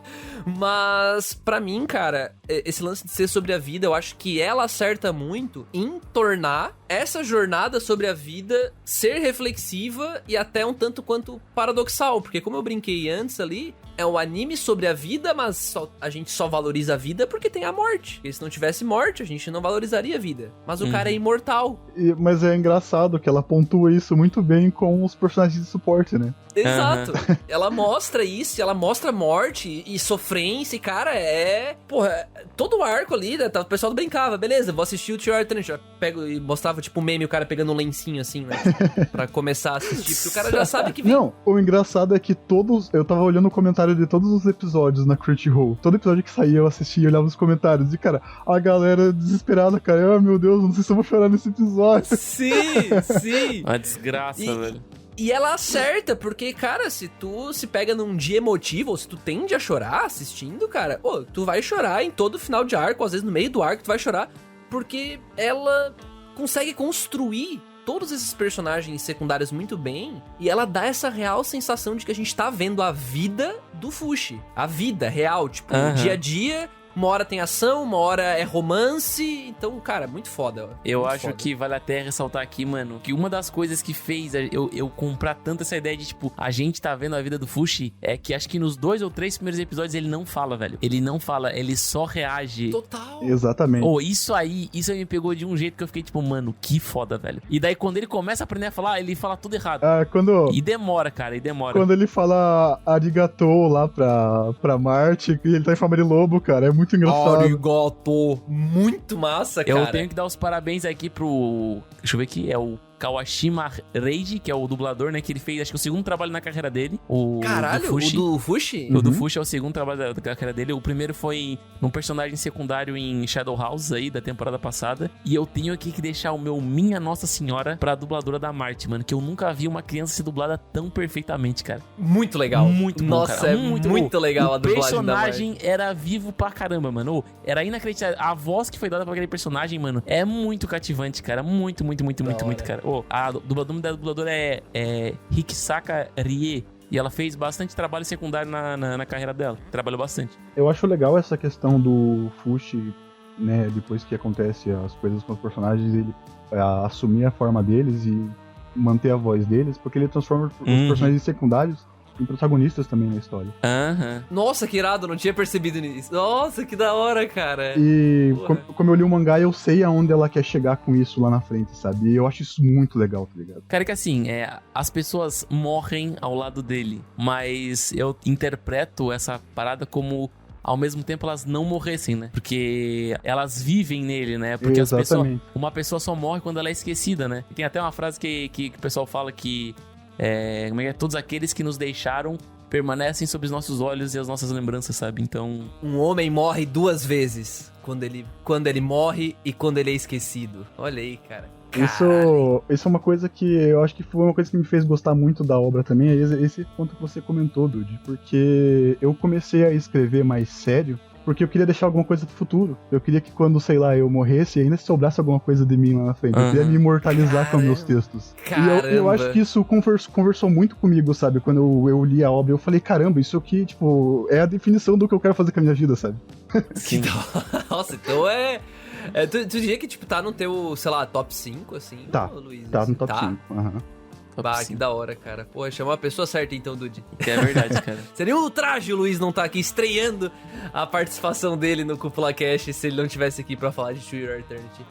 Mas, pra mim, cara, esse lance de ser sobre a vida, eu acho que ela acerta muito em tornar essa jornada sobre a vida ser reflexiva e até um tanto quanto paradoxal. Porque, como eu brinquei antes ali, é um anime sobre a vida, mas a gente só valoriza a vida porque tem a morte. Porque se não tivesse morte, a gente não valorizaria a vida. Mas o cara é imortal. Mas é engraçado que ela pontua isso muito bem com os personagens de suporte, né? Exato. Ela mostra isso, ela mostra morte e sofrência, e cara, porra, todo o arco ali, né? O pessoal brincava, beleza, vou assistir o To Your Eternity. Pego e mostrava, tipo, meme, o cara pegando um lencinho assim, né? Pra começar a assistir, porque o cara já sabe que vem. Não, o engraçado é que eu tava olhando o comentário de todos os episódios na Crunchyroll. Todo episódio que saía eu assistia e olhava os comentários. E, cara, a galera desesperada, cara. Meu Deus, não sei se eu vou chorar nesse episódio. Sim. Uma desgraça, velho. E ela acerta, porque, cara, se tu se pega num dia emotivo, ou se tu tende a chorar assistindo, cara, tu vai chorar em todo final de arco, às vezes no meio do arco tu vai chorar, porque ela consegue construir todos esses personagens secundários muito bem, e ela dá essa real sensação de que a gente tá vendo a vida do Fushi. A vida real, tipo, o dia a dia. Uma hora tem ação, uma hora é romance. Então, cara, muito foda. Eu muito acho foda. que vale até ressaltar aqui, mano, que uma das coisas que fez eu comprar tanto essa ideia de, tipo, a gente tá vendo a vida do Fushi, é que acho que nos 2 ou 3 primeiros episódios ele não fala, velho. Ele não fala, ele só reage. Total. Exatamente. Isso aí me pegou de um jeito que eu fiquei, tipo, mano, que foda, velho. E daí, quando ele começa a aprender a falar, ele fala tudo errado. E demora, cara, Quando ele fala arigato lá pra Marte, e ele tá em forma de lobo, cara, é muito engraçado. Arigato. Muito massa, cara. Eu tenho que dar os parabéns aqui pro... Deixa eu ver aqui, é o Kawashima Reiji, que é o dublador, né? Que ele fez, acho que o segundo trabalho na carreira dele. Caralho, do Fushi. o do Fushi? O do Fushi é o segundo trabalho da carreira dele. O primeiro foi num personagem secundário em Shadow House aí, da temporada passada. E eu tenho aqui que deixar o meu Minha Nossa Senhora pra dubladora da Marte, mano. Que eu nunca vi uma criança ser dublada tão perfeitamente, cara. Muito legal. Muito bom, Nossa, cara. é muito legal a dublagem da Marte. O personagem era vivo pra caramba, mano. Era inacreditável. A voz que foi dada pra aquele personagem, mano, é muito cativante, cara. Muito, cara. A dubladora da dubladora é Hikisaka Rie. E ela fez bastante trabalho secundário na carreira dela. Trabalhou bastante. Eu acho legal essa questão do Fushi, né? Depois que acontece as coisas com os personagens, ele assumir a forma deles e manter a voz deles, porque ele transforma os personagens secundários em protagonistas também na história. Nossa, que irado, não tinha percebido nisso. Nossa, que da hora, cara. E como eu li o mangá, eu sei aonde ela quer chegar com isso lá na frente, sabe? E eu acho isso muito legal, tá ligado? Cara, que assim, as pessoas morrem ao lado dele, mas eu interpreto essa parada como... Ao mesmo tempo elas não morressem, né? Porque elas vivem nele, né? Porque uma pessoa só morre quando ela é esquecida, né? E tem até uma frase que o pessoal fala que... todos aqueles que nos deixaram permanecem sob os nossos olhos e as nossas lembranças, sabe? Então... Um homem morre 2 vezes. Quando ele morre e quando ele é esquecido. Olha aí, cara. Isso é uma coisa que eu acho que foi uma coisa que me fez gostar muito da obra também, é esse ponto que você comentou, Dude, porque eu comecei a escrever mais sério, porque eu queria deixar alguma coisa pro futuro. Eu queria que quando, sei lá, eu morresse, ainda sobrasse alguma coisa de mim lá na frente. Eu queria me imortalizar com meus textos. Caramba. E eu acho que isso conversou muito comigo, sabe? Quando eu li a obra, eu falei, caramba, isso aqui, tipo, é a definição do que eu quero fazer com a minha vida, sabe? Nossa, então tu diria que, tipo, tá no teu, sei lá, top 5, assim? Tá, Luiz, tá assim? no top 5. Bah, que da hora, cara. Pô, chamou a pessoa certa então, Dude. É verdade, cara. Seria um ultraje o Luiz não tá aqui estreando a participação dele no Cúpula Cast se ele não tivesse aqui pra falar de To Your Eternity.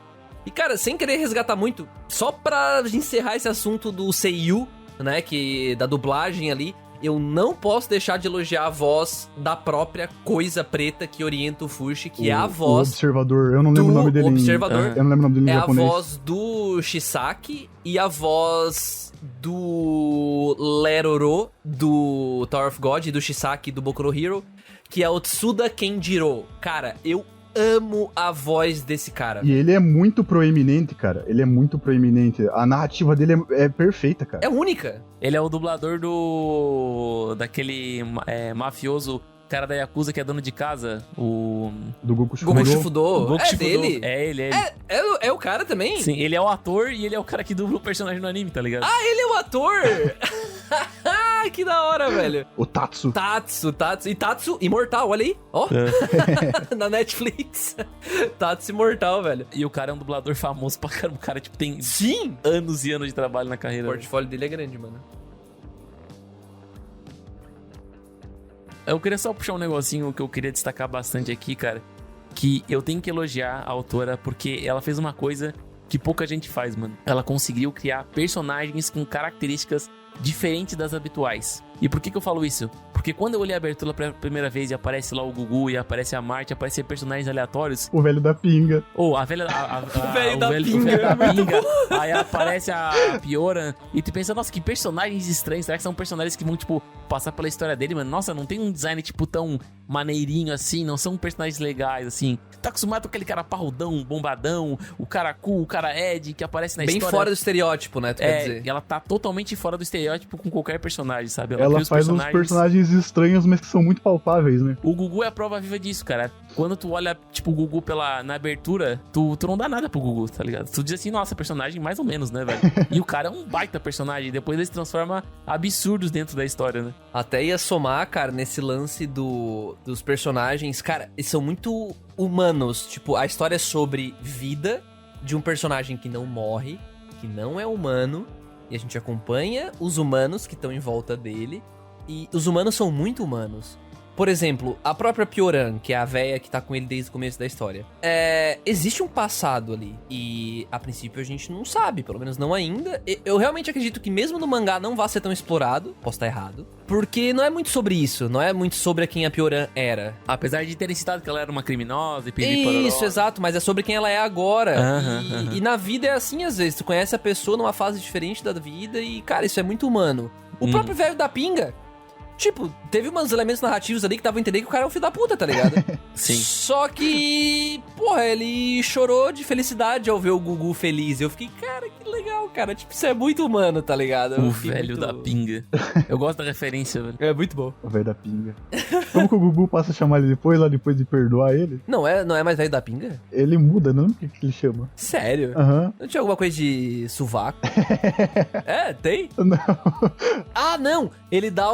E, cara, sem querer resgatar muito, só pra encerrar esse assunto do Seiyu, né, que da dublagem ali, eu não posso deixar de elogiar a voz da própria Coisa Preta que orienta o Fushi, que é a O voz Observador, eu não lembro o nome dele Observador. Eu não lembro o nome dele em É a japonês. voz do Shisaki e a voz do Leroro, do Tower of God, e do Shisaki do Boku no Hero, que é o Tsuda Kenjiro. Cara, eu amo a voz desse cara. E ele é muito proeminente, cara. Ele é muito proeminente. A narrativa dele é perfeita, cara. É única. Ele é o dublador daquele mafioso, cara da Yakuza que é dono de casa, o... Do Goku Goku Shufudo. Shufudo. Goku É Shufudo. dele. É ele. É o cara também? Sim, ele é o ator e ele é o cara que dubla o personagem no anime, tá ligado? Ele é o ator. Que da hora, velho. O Tatsu. Tatsu. E Tatsu imortal, olha aí. Ó. Na Netflix. Tatsu imortal, velho. E o cara é um dublador famoso pra caramba. O cara, tipo, tem Sim. anos e anos de trabalho na carreira. O portfólio dele é grande, mano. Eu queria só puxar um negocinho que eu queria destacar bastante aqui, cara. Que eu tenho que elogiar a autora porque ela fez uma coisa que pouca gente faz, mano. Ela conseguiu criar personagens com características diferentes das habituais. E por que eu falo isso? Porque quando eu olhei a abertura pela primeira vez e aparece lá o Gugu e aparece a Marte, aparecem personagens aleatórios. O velho da pinga. Ou a velha. O velho da o pinga, velho da muito pinga. Aí aparece a Pioran. E tu pensa, nossa, que personagens estranhos. Será que são personagens que vão, tipo, passar pela história dele, mano? Nossa, não tem um design, tipo, tão maneirinho assim. Não são personagens legais, assim. Tá acostumado com aquele cara parrudão, bombadão. O cara cool, o cara Ed, que aparece na Bem história. fora do estereótipo, né? Tu quer dizer. Ela tá totalmente fora do estereótipo com qualquer personagem, sabe? Ela cria os faz uns personagens estranhos, mas que são muito palpáveis, né? O Gugu é a prova viva disso, cara. Quando tu olha, tipo, o Gugu na abertura, tu não dá nada pro Gugu, tá ligado? Tu diz assim, nossa, personagem mais ou menos, né, velho? E o cara é um baita personagem. Depois ele se transforma absurdos dentro da história, né? Até ia somar, cara, nesse lance dos personagens. Cara, eles são muito humanos. Tipo, a história é sobre vida de um personagem que não morre, que não é humano. E a gente acompanha os humanos que estão em volta dele. E os humanos são muito humanos. Por exemplo, a própria Pioran, que é a véia que tá com ele desde o começo da história. Existe um passado ali. E, a princípio, a gente não sabe. Pelo menos não ainda. Eu realmente acredito que mesmo no mangá não vai ser tão explorado. Posso estar errado. Porque não é muito sobre isso. Não é muito sobre quem a Pioran era. Apesar de terem citado que ela era uma criminosa e piriri-pororó. Isso, exato. Mas é sobre quem ela é agora. E na vida é assim, às vezes. Tu conhece a pessoa numa fase diferente da vida e, cara, isso é muito humano. O próprio velho da pinga... Tipo, teve uns elementos narrativos ali que davam a entender que o cara é um filho da puta, tá ligado? Sim. Só que, porra, ele chorou de felicidade ao ver o Gugu feliz. Eu fiquei, cara, que legal, cara. Tipo, isso é muito humano, tá ligado? O velho da pinga. Eu gosto da referência, velho. É muito bom. O velho da pinga. Como que o Gugu passa a chamar ele depois, lá depois de perdoar ele? Não é mais velho da pinga? Ele muda, não lembro o que ele chama. Sério? Aham. Não tinha alguma coisa de sovaco? Tem? Não. Ah, não! Ele dá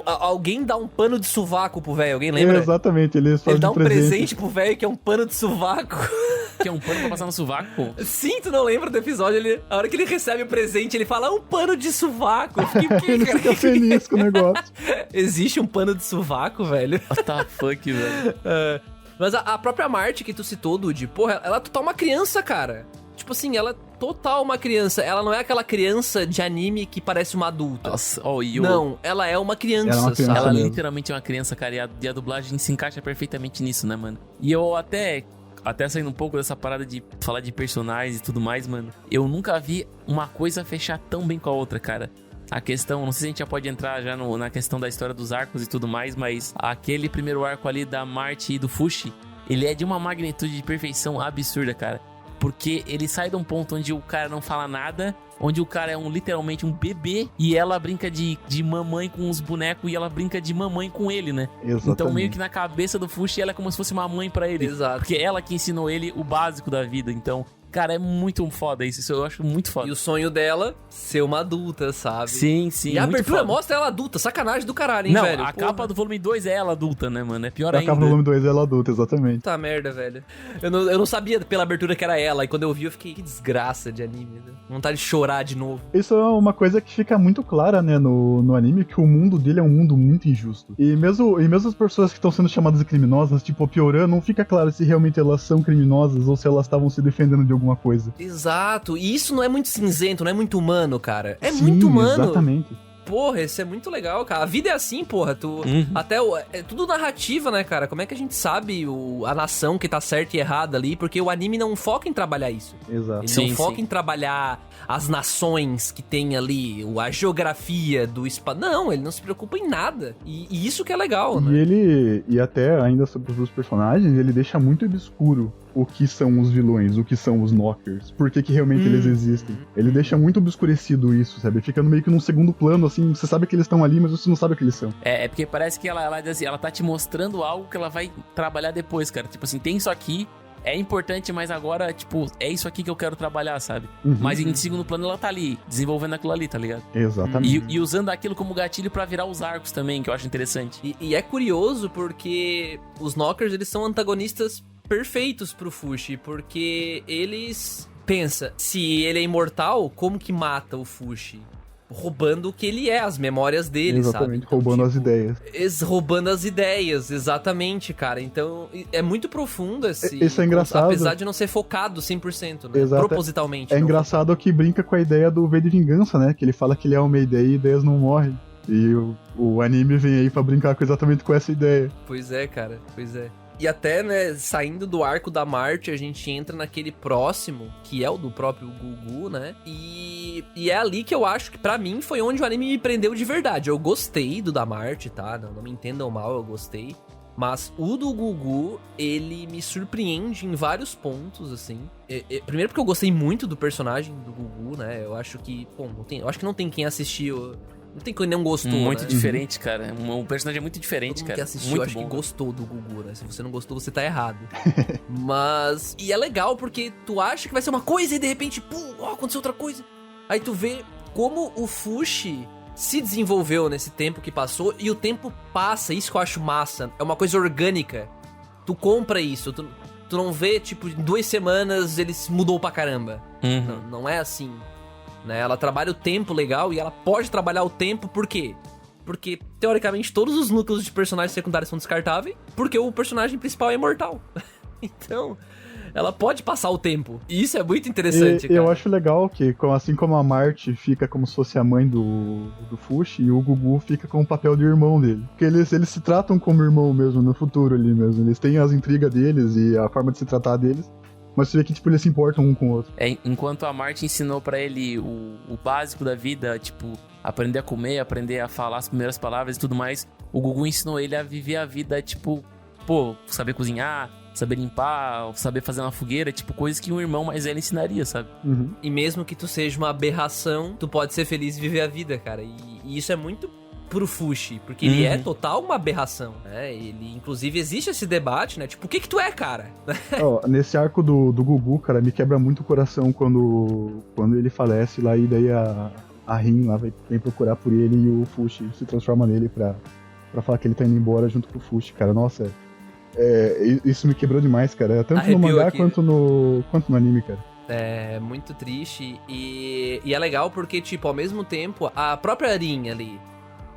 alguém dá um pano de sovaco pro velho, alguém lembra? Exatamente, ele Ele dá um presente pro velho que é um pano de sovaco. Que é um pano pra passar no sovaco, pô. Sim, tu não lembra do episódio? A hora que ele recebe o presente, ele fala, um pano de sovaco. Eu fiquei, Ele fica feliz com o negócio. Existe um pano de sovaco, velho? What the fuck, velho. Mas a própria Marte que tu citou, Dude, porra, ela é total uma criança, cara. Tipo assim, ela é total uma criança. Ela não é aquela criança de anime que parece uma adulta. Nossa, Não, ela é uma criança, Ela é uma criança Ela mesmo. literalmente é uma criança, cara, e a dublagem se encaixa perfeitamente nisso, né, mano? E eu até saindo um pouco dessa parada de falar de personagens e tudo mais, mano, eu nunca vi uma coisa fechar tão bem com a outra, cara. A questão, não sei se a gente já pode entrar já na questão da história dos arcos e tudo mais, mas aquele primeiro arco ali da Marte e do Fushi, ele é de uma magnitude de perfeição absurda, cara. Porque ele sai de um ponto onde o cara não fala nada, onde o cara é literalmente um bebê e ela brinca de mamãe com os bonecos e ela brinca de mamãe com ele, né? Exatamente. Então meio que na cabeça do Fushi ela é como se fosse uma mãe pra ele. Exato. Porque ela que ensinou ele o básico da vida. Então, cara, é muito foda isso eu acho muito foda. E o sonho dela, ser uma adulta, sabe? Sim, sim. E a muito abertura foda. mostra ela adulta, sacanagem do caralho, hein, Não, velho? a Porra. capa do volume 2 é ela adulta, né, mano? É pior A ainda. capa do volume 2 é ela adulta, exatamente. Puta merda, velho. Eu não sabia pela abertura que era ela. E quando eu vi, eu fiquei, que desgraça de anime, né? Vontade de chorar de novo. Isso é uma coisa que fica muito clara, né, no anime, que o mundo dele é um mundo muito injusto. E mesmo as pessoas que estão sendo chamadas de criminosas, tipo a Pioran, não fica claro se realmente elas são criminosas ou se elas estavam se defendendo de alguma coisa. Exato. E isso não é muito cinzento, não é muito humano, cara. É Sim, muito humano. Exatamente. Porra, isso é muito legal, cara. A vida é assim, porra. É tudo narrativa, né, cara? Como é que a gente sabe a nação que tá certa e errada ali? Porque o anime não foca em trabalhar isso. Exato. Ele não foca em trabalhar as nações que tem ali, a geografia do espaço. Não, ele não se preocupa em nada. E isso que é legal, né? E até ainda sobre os personagens, ele deixa muito obscuro o que são os vilões, o que são os knockers, por que realmente eles existem. Ele deixa muito obscurecido isso, sabe? Fica meio que num segundo plano, assim, você sabe que eles estão ali, mas você não sabe o que eles são. É porque parece que ela tá te mostrando algo que ela vai trabalhar depois, cara. Tipo assim, tem isso aqui, é importante, mas agora, tipo, é isso aqui que eu quero trabalhar, sabe? Mas em segundo plano ela tá ali, desenvolvendo aquilo ali, tá ligado? Exatamente. E usando aquilo como gatilho pra virar os arcos também, que eu acho interessante. E é curioso porque os knockers, eles são antagonistas perfeitos pro Fushi, porque eles... Pensa, se ele é imortal, como que mata o Fushi? Roubando o que ele é, as memórias dele, Exatamente, sabe? Então, roubando as ideias. Roubando as ideias, exatamente, cara. Então, é muito profundo esse... Isso é engraçado. Apesar de não ser focado 100%, né? Exato. Propositalmente. É não engraçado que brinca com a ideia do V de Vingança, né? Que ele fala que ele é uma ideia e ideias não morrem. E o anime vem aí pra brincar exatamente com essa ideia. Pois é, cara, pois é. E até, né, saindo do arco da Marte, a gente entra naquele próximo, que é o do próprio Gugu, né? E é ali que eu acho que, pra mim, foi onde o anime me prendeu de verdade. Eu gostei do da Marte, tá? Não me entendam mal, eu gostei. Mas o do Gugu, ele me surpreende em vários pontos, assim. Primeiro porque eu gostei muito do personagem do Gugu, né? Eu acho que, bom, eu acho que não tem quem assistiu... Não tem quem não gostou, muito né? diferente, cara. Um personagem muito diferente, Todo mundo cara. que assistiu, muito acho bom. que gostou do Gugu, né? Se você não gostou, você tá errado. Mas... E é legal, porque tu acha que vai ser uma coisa e de repente, pum, aconteceu outra coisa. Aí tu vê como o Fushi se desenvolveu nesse tempo que passou e o tempo passa, isso que eu acho massa. É uma coisa orgânica. Tu compra isso, tu não vê, tipo, em 2 semanas ele mudou pra caramba. Não é assim. Né? Ela trabalha o tempo legal e ela pode trabalhar o tempo por quê? Porque, teoricamente, todos os núcleos de personagens secundários são descartáveis, porque o personagem principal é imortal. Então, ela pode passar o tempo. E isso é muito interessante, cara. Eu acho legal que, assim como a Marte fica como se fosse a mãe do Fushi, e o Gugu fica com o papel de irmão dele. Porque eles se tratam como irmão mesmo, no futuro ali mesmo. Eles têm as intrigas deles e a forma de se tratar deles. Mas você vê que, tipo, eles se importam um com o outro. Enquanto a Marty ensinou pra ele o básico da vida, tipo, aprender a comer, aprender a falar as primeiras palavras e tudo mais, o Gugu ensinou ele a viver a vida, tipo, pô, saber cozinhar, saber limpar, saber fazer uma fogueira, tipo, coisas que um irmão mais velho ensinaria, sabe? E mesmo que tu seja uma aberração, tu pode ser feliz e viver a vida, cara. E isso é muito pro Fushi, porque ele é total uma aberração, né? Ele, inclusive, existe esse debate, né? Tipo, o que tu é, cara? Nesse arco do Gugu, cara, me quebra muito o coração quando ele falece lá e daí a Rin lá vem procurar por ele e o Fushi se transforma nele pra falar que ele tá indo embora junto com o Fushi, cara. Nossa, isso me quebrou demais, cara. Tanto Arrepiou no mangá aqui. quanto no anime, cara. É muito triste e é legal porque, tipo, ao mesmo tempo, a própria Rin ali,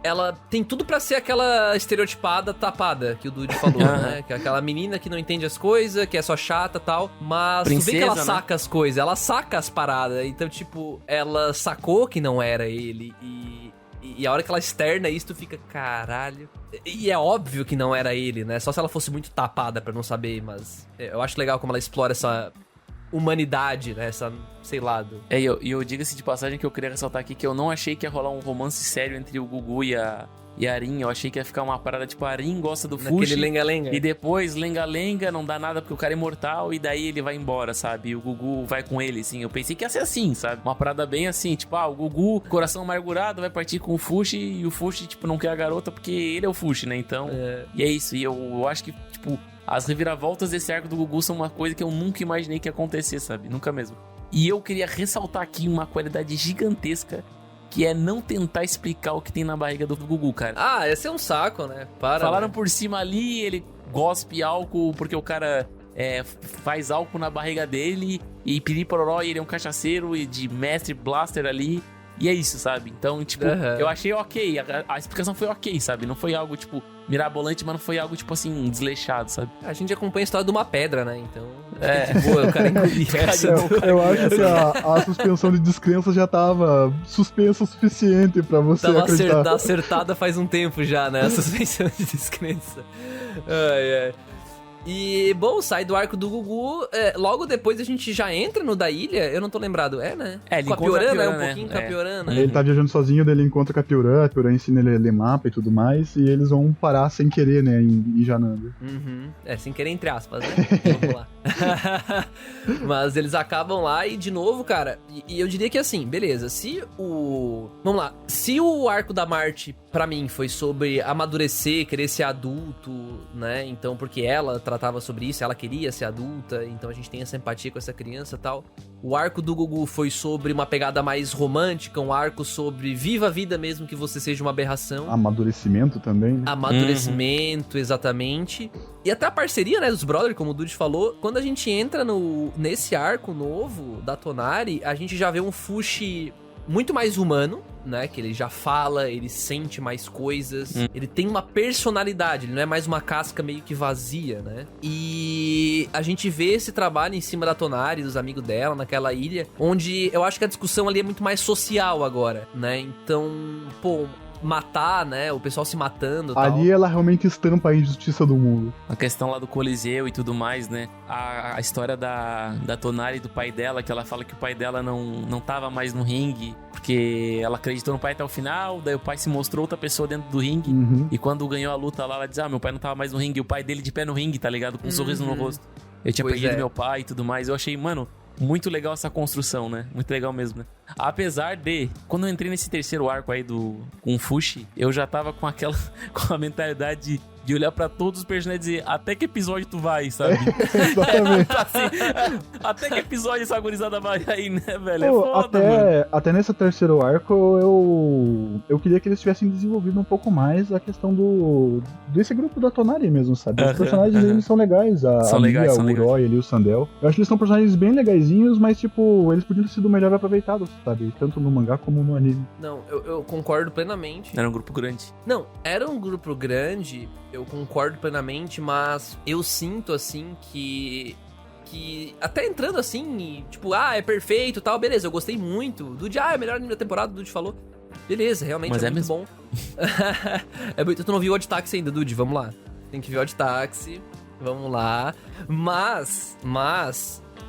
ela tem tudo pra ser aquela estereotipada tapada que o Dude falou, né? Que é aquela menina que não entende as coisas, que é só chata e tal. Mas tu vê que ela saca as coisas, ela saca as paradas. Então, tipo, ela sacou que não era ele. E a hora que ela externa isso, tu fica, caralho. E é óbvio que não era ele, né? Só se ela fosse muito tapada pra não saber, mas eu acho legal como ela explora essa humanidade, né? Essa, sei lá... E eu diga-se de passagem que eu queria ressaltar aqui que eu não achei que ia rolar um romance sério entre o Gugu e a Rin. Eu achei que ia ficar uma parada tipo, a Rin gosta do Fushi. Naquele lenga-lenga. E depois, lenga-lenga, não dá nada porque o cara é imortal e daí ele vai embora, sabe? E o Gugu vai com ele, assim. Eu pensei que ia ser assim, sabe? Uma parada bem assim, tipo, o Gugu, coração amargurado, vai partir com o Fushi e o Fushi, tipo, não quer a garota porque ele é o Fushi, né? Então, e é isso. E eu acho que, tipo... As reviravoltas desse arco do Gugu são uma coisa que eu nunca imaginei que ia acontecer, sabe? Nunca mesmo. E eu queria ressaltar aqui uma qualidade gigantesca, que é não tentar explicar o que tem na barriga do Gugu, cara. Esse é um saco, né? Falaram né? por cima ali, ele gospe álcool porque o cara faz álcool na barriga dele, e piripororó, e ele é um cachaceiro e de mestre blaster ali. E é isso, sabe? Então, tipo, eu achei ok. A explicação foi ok, sabe? Não foi algo, tipo, mirabolante, mas não foi algo, tipo assim, desleixado, sabe? A gente acompanha a história de uma pedra, né? Então... De boa, o cara engolia. Eu acho que a suspensão de descrença já tava suspensa o suficiente pra você Tava acreditar. acertada faz um tempo já, né? A suspensão de descrença. Ai, ai. E, bom, sai do arco do Gugu. Logo depois a gente já entra no da ilha. Eu não tô lembrado, né? Ele com a encontra Piorana, a um Piorana, pouquinho com a Piorana. Ele tá viajando sozinho, daí ele encontra com a Piorã ensina ele a ler mapa e tudo mais, e eles vão parar sem querer, né, em Jananda. Uhum. Sem querer, entre aspas, né? Vamos lá. Mas eles acabam lá e, de novo, cara, e eu diria que assim, beleza, vamos lá, se o arco da Marte, pra mim, foi sobre amadurecer, querer ser adulto, né, então, porque ela tratava sobre isso, ela queria ser adulta, então a gente tem essa empatia com essa criança e tal. O arco do Gugu foi sobre uma pegada mais romântica, um arco sobre viva a vida mesmo que você seja uma aberração. Amadurecimento também, né? Amadurecimento, exatamente. E até a parceria, né, dos brothers, como o Dude falou, quando a gente entra nesse arco novo da Tonari, a gente já vê um Fushi muito mais humano, né, que ele já fala, ele sente mais coisas, ele tem uma personalidade, ele não é mais uma casca meio que vazia, né? E a gente vê esse trabalho em cima da Tonari, dos amigos dela, naquela ilha, onde eu acho que a discussão ali é muito mais social agora, né? Então, pô, matar, né, o pessoal se matando e tal. Ali ela realmente estampa a injustiça do mundo. A questão lá do Coliseu e tudo mais, né? A história da Tonari e do pai dela, que ela fala que o pai dela não tava mais no ringue, porque ela acreditou no pai até o final, daí o pai se mostrou outra pessoa dentro do ringue, e quando ganhou a luta lá, ela diz, meu pai não tava mais no ringue, e o pai dele de pé no ringue, tá ligado? Com um sorriso no rosto. Eu tinha perdido meu pai e tudo mais, eu achei, mano, muito legal essa construção, né? Muito legal mesmo, né? Apesar de, quando eu entrei nesse terceiro arco aí com o Fushi, eu já tava com a mentalidade de olhar pra todos os personagens e dizer, até que episódio tu vai, sabe? Exatamente. Assim, até que episódio essa gurizada vai aí, né, velho? Pô, É foda, mano. até nesse terceiro arco, eu queria que eles tivessem desenvolvido um pouco mais a questão desse grupo da Tonari mesmo, sabe? Os personagens eles são legais, São legais, Mia, são o legais. Uroi ali, o Sandel. Eu acho que eles são personagens bem legaisinhos, mas tipo, eles podiam ter sido melhor aproveitados, sabe? Tanto no mangá como no anime. Não, eu concordo plenamente. Era um grupo grande. Não, era um grupo grande, eu concordo plenamente, mas eu sinto, assim, que até entrando assim, tipo, é perfeito e tal, beleza, eu gostei muito. Dude, é melhor anime da temporada, o Dude falou. Beleza, realmente Mas é é muito mesmo. bom. Tu não viu o Odd Taxi ainda, Dude, vamos lá. Tem que ver o Odd Taxi, vamos lá. Mas,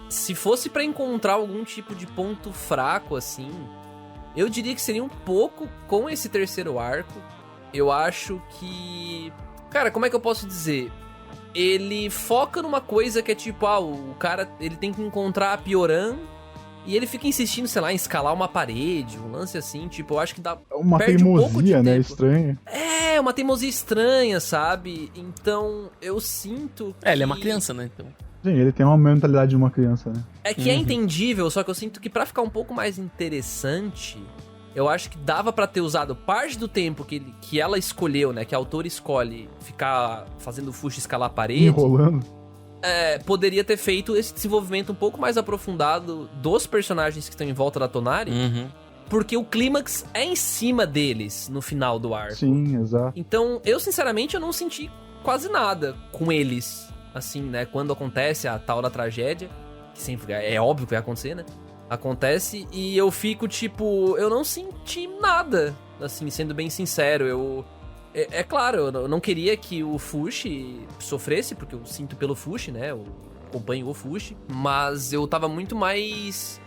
se fosse pra encontrar algum tipo de ponto fraco, assim, eu diria que seria um pouco com esse terceiro arco. Eu acho que... Cara, como é que eu posso dizer? Ele foca numa coisa que é tipo, o cara, ele tem que encontrar a Pioran e ele fica insistindo, sei lá, em escalar uma parede, um lance assim, tipo, eu acho que dá... Uma perde um pouco de teimosia, né? tempo. Estranha. É, uma teimosia estranha, sabe? Então, eu sinto que... Ele é uma criança, né? Então... Sim, ele tem uma mentalidade de uma criança, né? É que é entendível, só que eu sinto que pra ficar um pouco mais interessante, eu acho que dava pra ter usado parte do tempo que ela escolheu, né? Que a autora escolhe ficar fazendo o Fushi escalar a parede. Enrolando. Poderia ter feito esse desenvolvimento um pouco mais aprofundado dos personagens que estão em volta da Tonari. Porque o clímax é em cima deles no final do arco. Sim, exato. Então, eu sinceramente eu não senti quase nada com eles. Assim, né? Quando acontece a tal da tragédia, que sempre é óbvio que vai acontecer, né? Acontece e eu fico tipo, eu não senti nada, assim, sendo bem sincero. É claro, eu não queria que o Fushi sofresse, porque eu sinto pelo Fushi, né? Eu acompanho o Fushi, mas eu tava muito mais,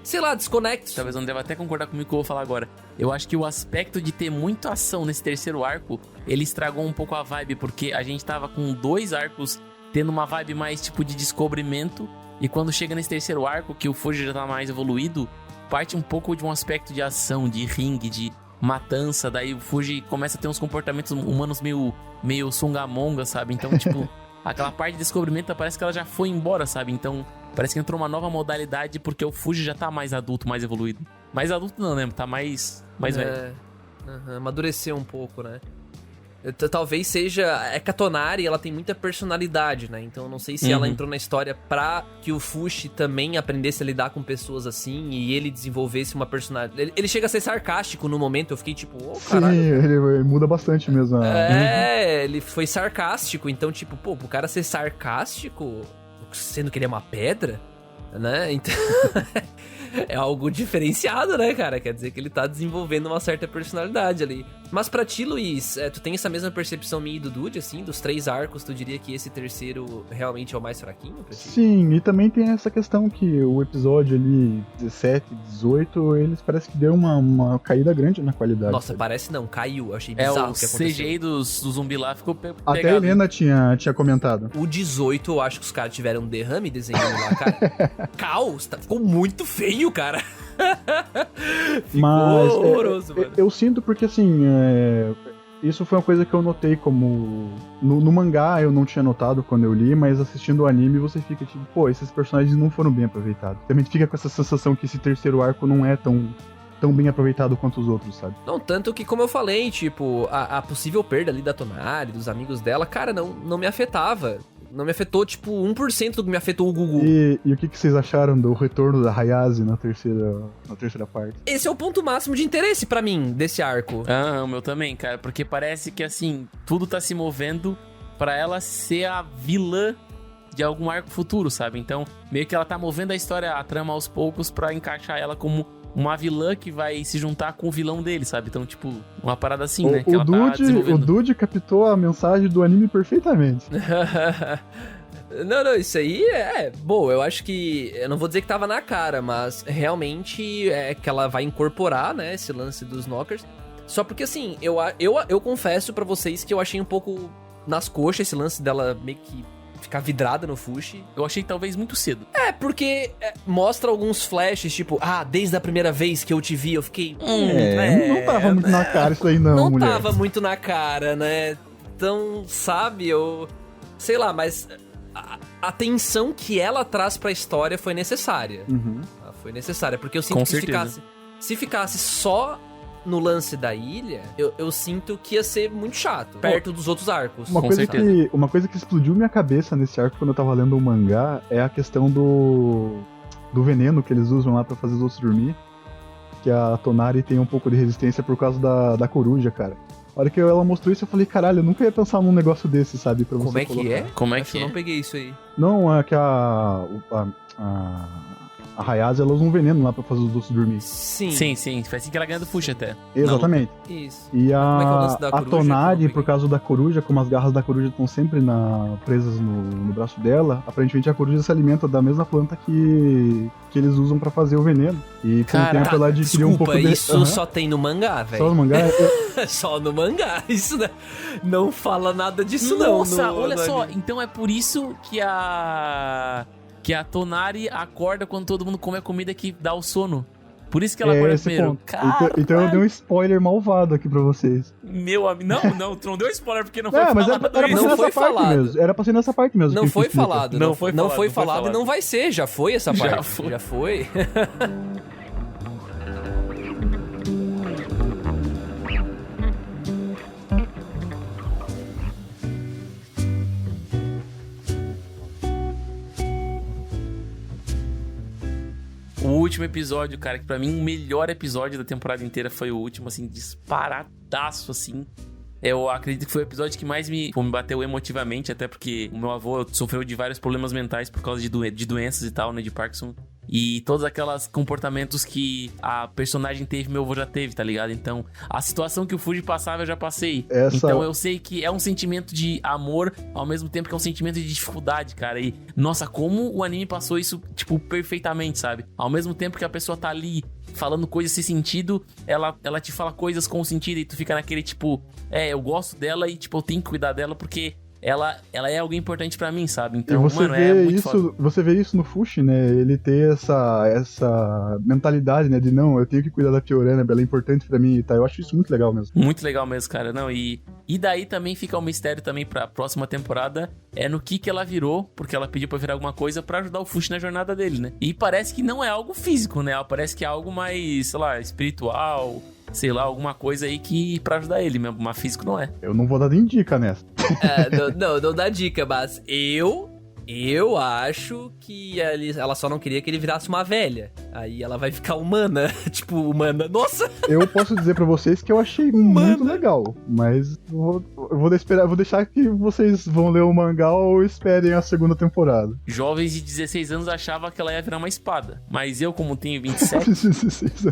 sei lá, desconexo. Talvez eu não deva até concordar comigo que eu vou falar agora. Eu acho que o aspecto de ter muita ação nesse terceiro arco, ele estragou um pouco a vibe, porque a gente tava com 2 arcos tendo uma vibe mais tipo de descobrimento, e quando chega nesse terceiro arco, que o Fuji já tá mais evoluído, parte um pouco de um aspecto de ação, de ringue, de matança, daí o Fuji começa a ter uns comportamentos humanos meio sungamonga, sabe? Então, tipo, aquela parte de descobrimento parece que ela já foi embora, sabe? Então, parece que entrou uma nova modalidade porque o Fuji já tá mais adulto, mais evoluído. Mais adulto não, né? Tá mais velho. Amadureceu um pouco, né? Talvez seja... É que a Tonari, ela tem muita personalidade, né? Então eu não sei se ela entrou na história pra que o Fushi também aprendesse a lidar com pessoas assim e ele desenvolvesse uma personalidade. Ele chega a ser sarcástico no momento, eu fiquei tipo, caralho. Sim, ele muda bastante mesmo. Ele foi sarcástico, então tipo, pro cara ser sarcástico, o sendo que ele é uma pedra, né? Então, é algo diferenciado, né, cara? Quer dizer que ele tá desenvolvendo uma certa personalidade ali. Mas pra ti, Luiz, tu tem essa mesma percepção minha e do Dude, assim? Dos 3 arcos, tu diria que esse terceiro realmente é o mais fraquinho pra ti? Sim, e também tem essa questão que o episódio ali 17, 18, eles parece que deu uma caída grande na qualidade. Nossa, sabe? parece não, caiu. Eu achei bizarro o o que aconteceu. CGI do zumbi lá ficou pegado. Até a Helena tinha comentado. O 18, eu acho que os caras tiveram um derrame desenhando lá, cara. Caos, ficou muito feio, cara. Ficou Mas horroroso, mano. eu sinto porque, assim, isso foi uma coisa que eu notei como... No mangá eu não tinha notado quando eu li, mas assistindo o anime você fica tipo, pô, esses personagens não foram bem aproveitados. Também fica com essa sensação que esse terceiro arco não é tão bem aproveitado quanto os outros, sabe? Não, tanto que, como eu falei, tipo, a possível perda ali da Tonari, dos amigos dela, cara, não me afetava. Não me afetou, tipo, 1% do que me afetou o Gugu. E o que vocês acharam do retorno da Hayase na terceira parte? Esse é o ponto máximo de interesse pra mim, desse arco. Ah, o meu também, cara, porque parece que, assim, tudo tá se movendo pra ela ser a vilã de algum arco futuro, sabe? Então, meio que ela tá movendo a história, a trama aos poucos pra encaixar ela como uma vilã que vai se juntar com o vilão dele, sabe? Então, tipo, uma parada assim, né? Que ela tá desenvolvendo. O Dude captou a mensagem do anime perfeitamente. Não, isso aí Bom, eu acho que... Eu não vou dizer que tava na cara, mas realmente é que ela vai incorporar, né, esse lance dos Knockers. Só porque, assim, eu confesso pra vocês que eu achei um pouco nas coxas esse lance dela meio que ficar vidrada no Fushi. Eu achei talvez muito cedo. Porque mostra alguns flashes, tipo, desde a primeira vez que eu te vi, eu fiquei... Não tava muito na cara isso aí não, mulher. Não tava muito na cara, né? Então, sabe, sei lá, mas a tensão que ela traz pra história foi necessária. Uhum. Foi necessária, porque eu sinto Com que certeza. se ficasse só no lance da ilha, eu sinto que ia ser muito chato, perto dos outros arcos. Uma coisa que explodiu minha cabeça nesse arco quando eu tava lendo o mangá é a questão do veneno que eles usam lá pra fazer os outros dormir. Que a Tonari tem um pouco de resistência por causa da coruja, cara. A hora que ela mostrou isso, eu falei, caralho, eu nunca ia pensar num negócio desse, sabe? Pra Como você é que colocar. é? Como é Acho que eu é? não peguei isso aí. Não, é que a Hayase, ela usa um veneno lá pra fazer os outros dormir. Sim. Sim. Foi assim que ela ganha do Fushi até. Exatamente. Isso. E Como é que é o lance da a coruja? Tonari, Que eu não por causa da coruja, como as garras da coruja estão sempre presas no braço dela, aparentemente a coruja se alimenta da mesma planta que eles usam pra fazer o veneno. E com o Caraca, tempo ela adquiriu um pouco de... isso Aham. só tem no mangá, velho. Só no mangá? Só no mangá. Isso não fala nada disso, Nossa, não. olha só. Então é por isso que a Tonari acorda quando todo mundo come a comida que dá o sono. Por isso que ela acorda esse primeiro. ponto. Então eu dei um spoiler malvado aqui pra vocês. Meu amigo. Não, tu não deu spoiler porque não foi Mas falado era pra isso. ser Não nessa foi parte falado. mesmo. Era pra ser nessa parte mesmo. Não que foi explica. falado. Não foi Não foi falado, falado e não vai ser. Já foi essa parte. foi. Já foi. O último episódio, cara, que pra mim o melhor episódio da temporada inteira foi o último, assim, disparadaço, assim. Eu acredito que foi o episódio que mais me bateu emotivamente, até porque o meu avô sofreu de vários problemas mentais por causa de doenças e tal, né, de Parkinson. E todos aqueles comportamentos que a personagem teve, meu avô já teve, tá ligado? Então, a situação que o Fuji passava, eu já passei. Então, eu sei que é um sentimento de amor, ao mesmo tempo que é um sentimento de dificuldade, cara. E, nossa, como o anime passou isso, tipo, perfeitamente, sabe? Ao mesmo tempo que a pessoa tá ali falando coisas sem sentido, ela te fala coisas com sentido e tu fica naquele, tipo, eu gosto dela e, tipo, eu tenho que cuidar dela porque... Ela é algo importante pra mim, sabe? Então, mano, é muito foda. Você vê isso no Fushi, né? Ele ter essa mentalidade, né? De não, eu tenho que cuidar da Fiorana, ela é importante pra mim e tal. Eu acho isso muito legal mesmo. Muito legal mesmo, cara. Não, e daí também fica um mistério também pra próxima temporada. É no que ela virou, porque ela pediu pra virar alguma coisa pra ajudar o Fushi na jornada dele, né? E parece que não é algo físico, né? Parece que é algo mais, sei lá, espiritual... Sei lá, alguma coisa aí que pra ajudar ele mesmo, mas físico não é. Eu não vou dar nem dica nessa. Não dá dica, mas eu Eu acho que ela só não queria que ele virasse uma velha. Aí ela vai ficar humana. Tipo, humana. Nossa! Eu posso dizer pra vocês que eu achei muito legal, mas eu vou deixar que vocês vão ler o mangá ou esperem a segunda temporada. Jovens de 16 anos achavam que ela ia virar uma espada. Mas eu, como tenho 27,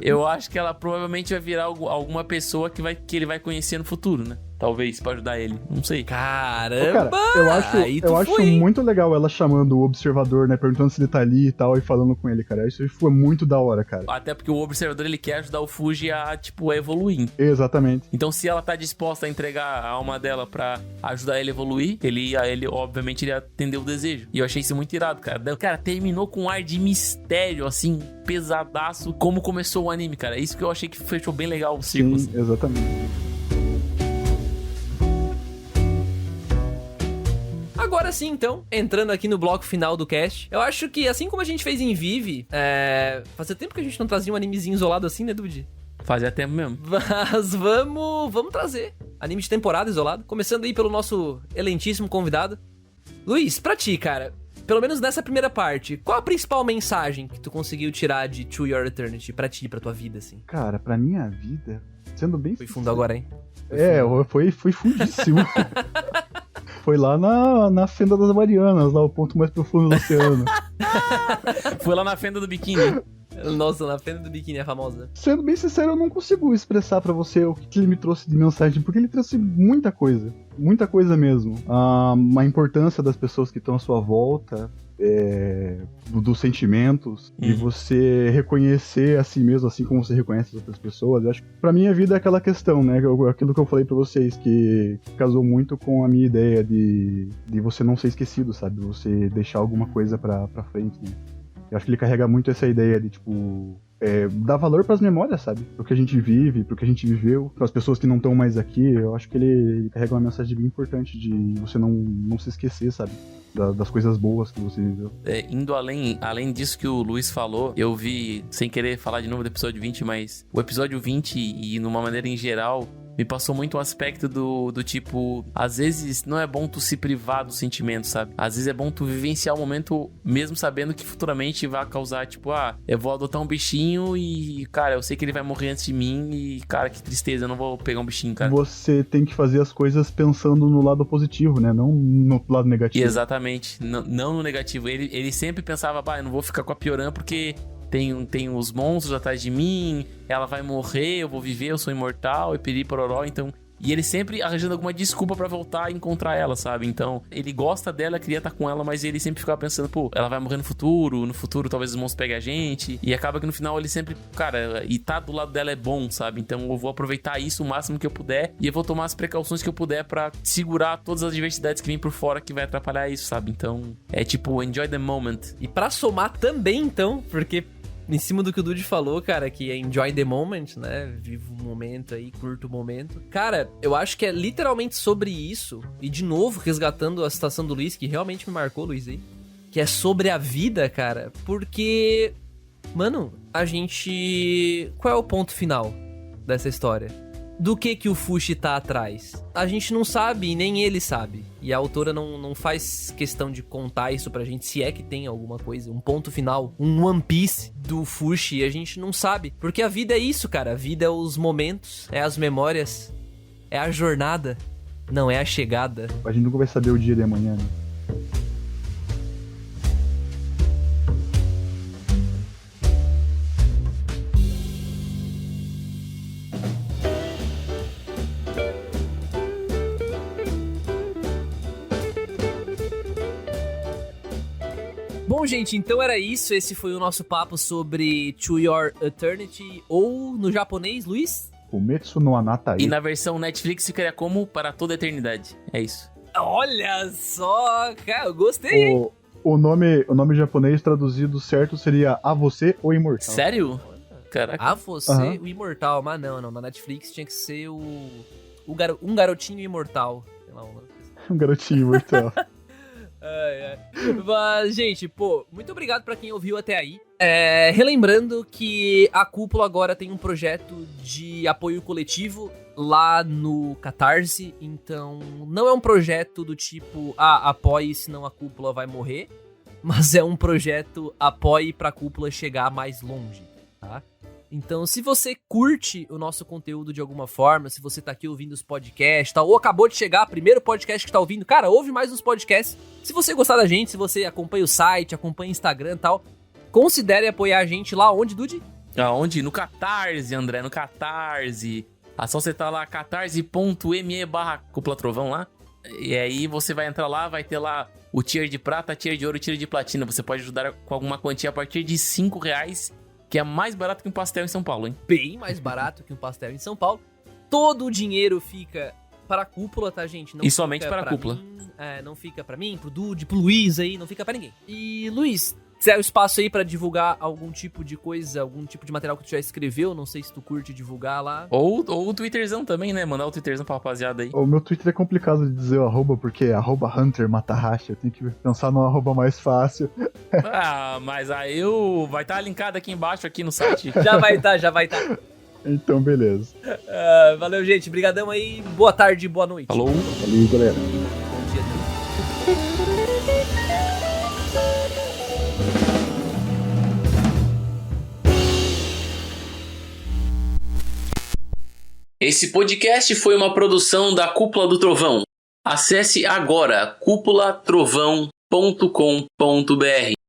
eu acho que ela provavelmente vai virar alguma pessoa que ele vai conhecer no futuro, né? Talvez, pra ajudar ele. Não sei. Caramba! Cara, eu acho muito legal ela chamando o observador, né? Perguntando se ele tá ali e tal, e falando com ele, cara. Isso foi muito da hora, cara. Até porque o observador, ele quer ajudar o Fuji a, tipo, a evoluir. Exatamente. Então, se ela tá disposta a entregar a alma dela pra ajudar ele a evoluir, ele obviamente, ele ia atender o desejo. E eu achei isso muito irado, cara. Cara, terminou com um ar de mistério, assim, pesadaço, como começou o anime, cara. Isso que eu achei que fechou bem legal o círculo. Sim, exatamente. Agora sim, então, entrando aqui no bloco final do cast, eu acho que assim como a gente fez em Vive, fazia tempo que a gente não trazia um animezinho isolado assim, né, Dude? Fazia tempo mesmo. Mas vamos trazer anime de temporada isolado, começando aí pelo nosso elentíssimo convidado. Luiz, pra ti, cara, pelo menos nessa primeira parte, qual a principal mensagem que tu conseguiu tirar de To Your Eternity pra ti, pra tua vida, assim? Cara, pra minha vida, sendo bem Foi fundo agora, hein? Foi fundíssimo. Foi lá na Fenda das Marianas, lá o ponto mais profundo do oceano. Foi lá na fenda do biquíni. Nossa, na Fenda do Biquíni é famosa. Sendo bem sincero, eu não consigo expressar pra você o que ele me trouxe de mensagem, porque ele trouxe muita coisa mesmo. A importância das pessoas que estão à sua volta, dos sentimentos, e você reconhecer a si mesmo, assim como você reconhece as outras pessoas. Eu acho que pra minha vida é aquela questão, né? Aquilo que eu falei pra vocês, que casou muito com a minha ideia de você não ser esquecido, sabe? Você deixar alguma coisa pra frente, né? Eu acho que ele carrega muito essa ideia de, tipo, dar valor pras memórias, sabe? Pro que a gente vive, pro que a gente viveu, pras pessoas que não estão mais aqui. Eu acho que ele carrega uma mensagem bem importante de você não se esquecer, sabe? Das coisas boas que você viveu. Indo além disso que o Luiz falou, eu vi, sem querer falar de novo do episódio 20, mas o episódio 20, e numa maneira em geral, me passou muito um aspecto do tipo, às vezes não é bom tu se privar do sentimento, sabe? Às vezes é bom tu vivenciar o momento mesmo sabendo que futuramente vai causar, tipo, eu vou adotar um bichinho e, cara, eu sei que ele vai morrer antes de mim e, cara, que tristeza, eu não vou pegar um bichinho, cara. Você tem que fazer as coisas pensando no lado positivo, né? Não no lado negativo. Exatamente, não no negativo. Ele sempre pensava, eu não vou ficar com a Pioran porque tem os monstros atrás de mim, ela vai morrer, eu vou viver, eu sou imortal, e piri pororó, então... E ele sempre arranjando alguma desculpa pra voltar e encontrar ela, sabe? Então, ele gosta dela, queria estar com ela, mas ele sempre ficava pensando, ela vai morrer no futuro talvez os monstros peguem a gente. E acaba que no final ele sempre, cara, e tá do lado dela é bom, sabe? Então eu vou aproveitar isso o máximo que eu puder e eu vou tomar as precauções que eu puder pra segurar todas as adversidades que vêm por fora que vai atrapalhar isso, sabe? Então, é tipo, enjoy the moment. E pra somar também, então, porque... Em cima do que o Dude falou, cara, que é enjoy the moment, né? Viva o momento aí, curta o momento. Cara, eu acho que é literalmente sobre isso. E de novo, resgatando a citação do Luiz, que realmente me marcou, Luiz, aí. Que é sobre a vida, cara. Porque, mano, a gente... Qual é o ponto final dessa história? Do que o Fushi tá atrás? A gente não sabe e nem ele sabe. E a autora não faz questão de contar isso pra gente, se é que tem alguma coisa, um ponto final, um One Piece do Fushi, a gente não sabe. Porque a vida é isso, cara. A vida é os momentos, é as memórias, é a jornada, não é a chegada. A gente nunca vai saber o dia de amanhã, né? Bom, gente, então era isso. Esse foi o nosso papo sobre To Your Eternity, ou no japonês, Luiz? Fumetsu no Anata E na versão Netflix ficaria como Para Toda a Eternidade. É isso. Olha só, cara, eu gostei, hein? O nome japonês traduzido certo seria A Você, o Imortal. Sério? Caraca. A Você, o Imortal. Mas não. Na Netflix tinha que ser um garotinho imortal. Sei lá, Um garotinho imortal. Mas, gente, muito obrigado pra quem ouviu até aí. Relembrando que a Cúpula agora tem um projeto de apoio coletivo lá no Catarse, então não é um projeto do tipo, apoie senão a Cúpula vai morrer, mas é um projeto apoie pra Cúpula chegar mais longe, tá? Então, se você curte o nosso conteúdo de alguma forma, se você tá aqui ouvindo os podcasts, tá, ou acabou de chegar, primeiro podcast que tá ouvindo, cara, ouve mais uns podcasts. Se você gostar da gente, se você acompanha o site, acompanha o Instagram e tal, considere apoiar a gente lá onde, Dude? Aonde? No Catarse, André, no Catarse. É só você tá lá, catarse.me/Cúpula Trovão lá. E aí você vai entrar lá, vai ter lá o tier de prata, tier de ouro, tier de platina. Você pode ajudar com alguma quantia a partir de R$5, que é mais barato que um pastel em São Paulo, hein? Bem mais barato que um pastel em São Paulo. Todo o dinheiro fica para a Cúpula, tá, gente? Não E somente para a pra Cúpula. mim, não fica pra mim, pro Dude, pro Luiz aí, não fica pra ninguém. E, Luiz, quiser o espaço aí pra divulgar algum tipo de coisa, algum tipo de material que tu já escreveu, não sei se tu curte divulgar lá. Ou o Twitterzão também, né? Mandar o Twitterzão pra rapaziada aí. O meu Twitter é complicado de dizer o arroba, porque é @Hunter Matahashi. Eu tenho que pensar no arroba mais fácil. Mas aí vai estar linkado aqui embaixo, aqui no site. Já vai tá. Então, beleza. Valeu, gente. Brigadão aí. Boa tarde, boa noite. Falou. Valeu, galera. Bom dia também. Esse podcast foi uma produção da Cúpula do Trovão. Acesse agora cúpulatrovão.com.br.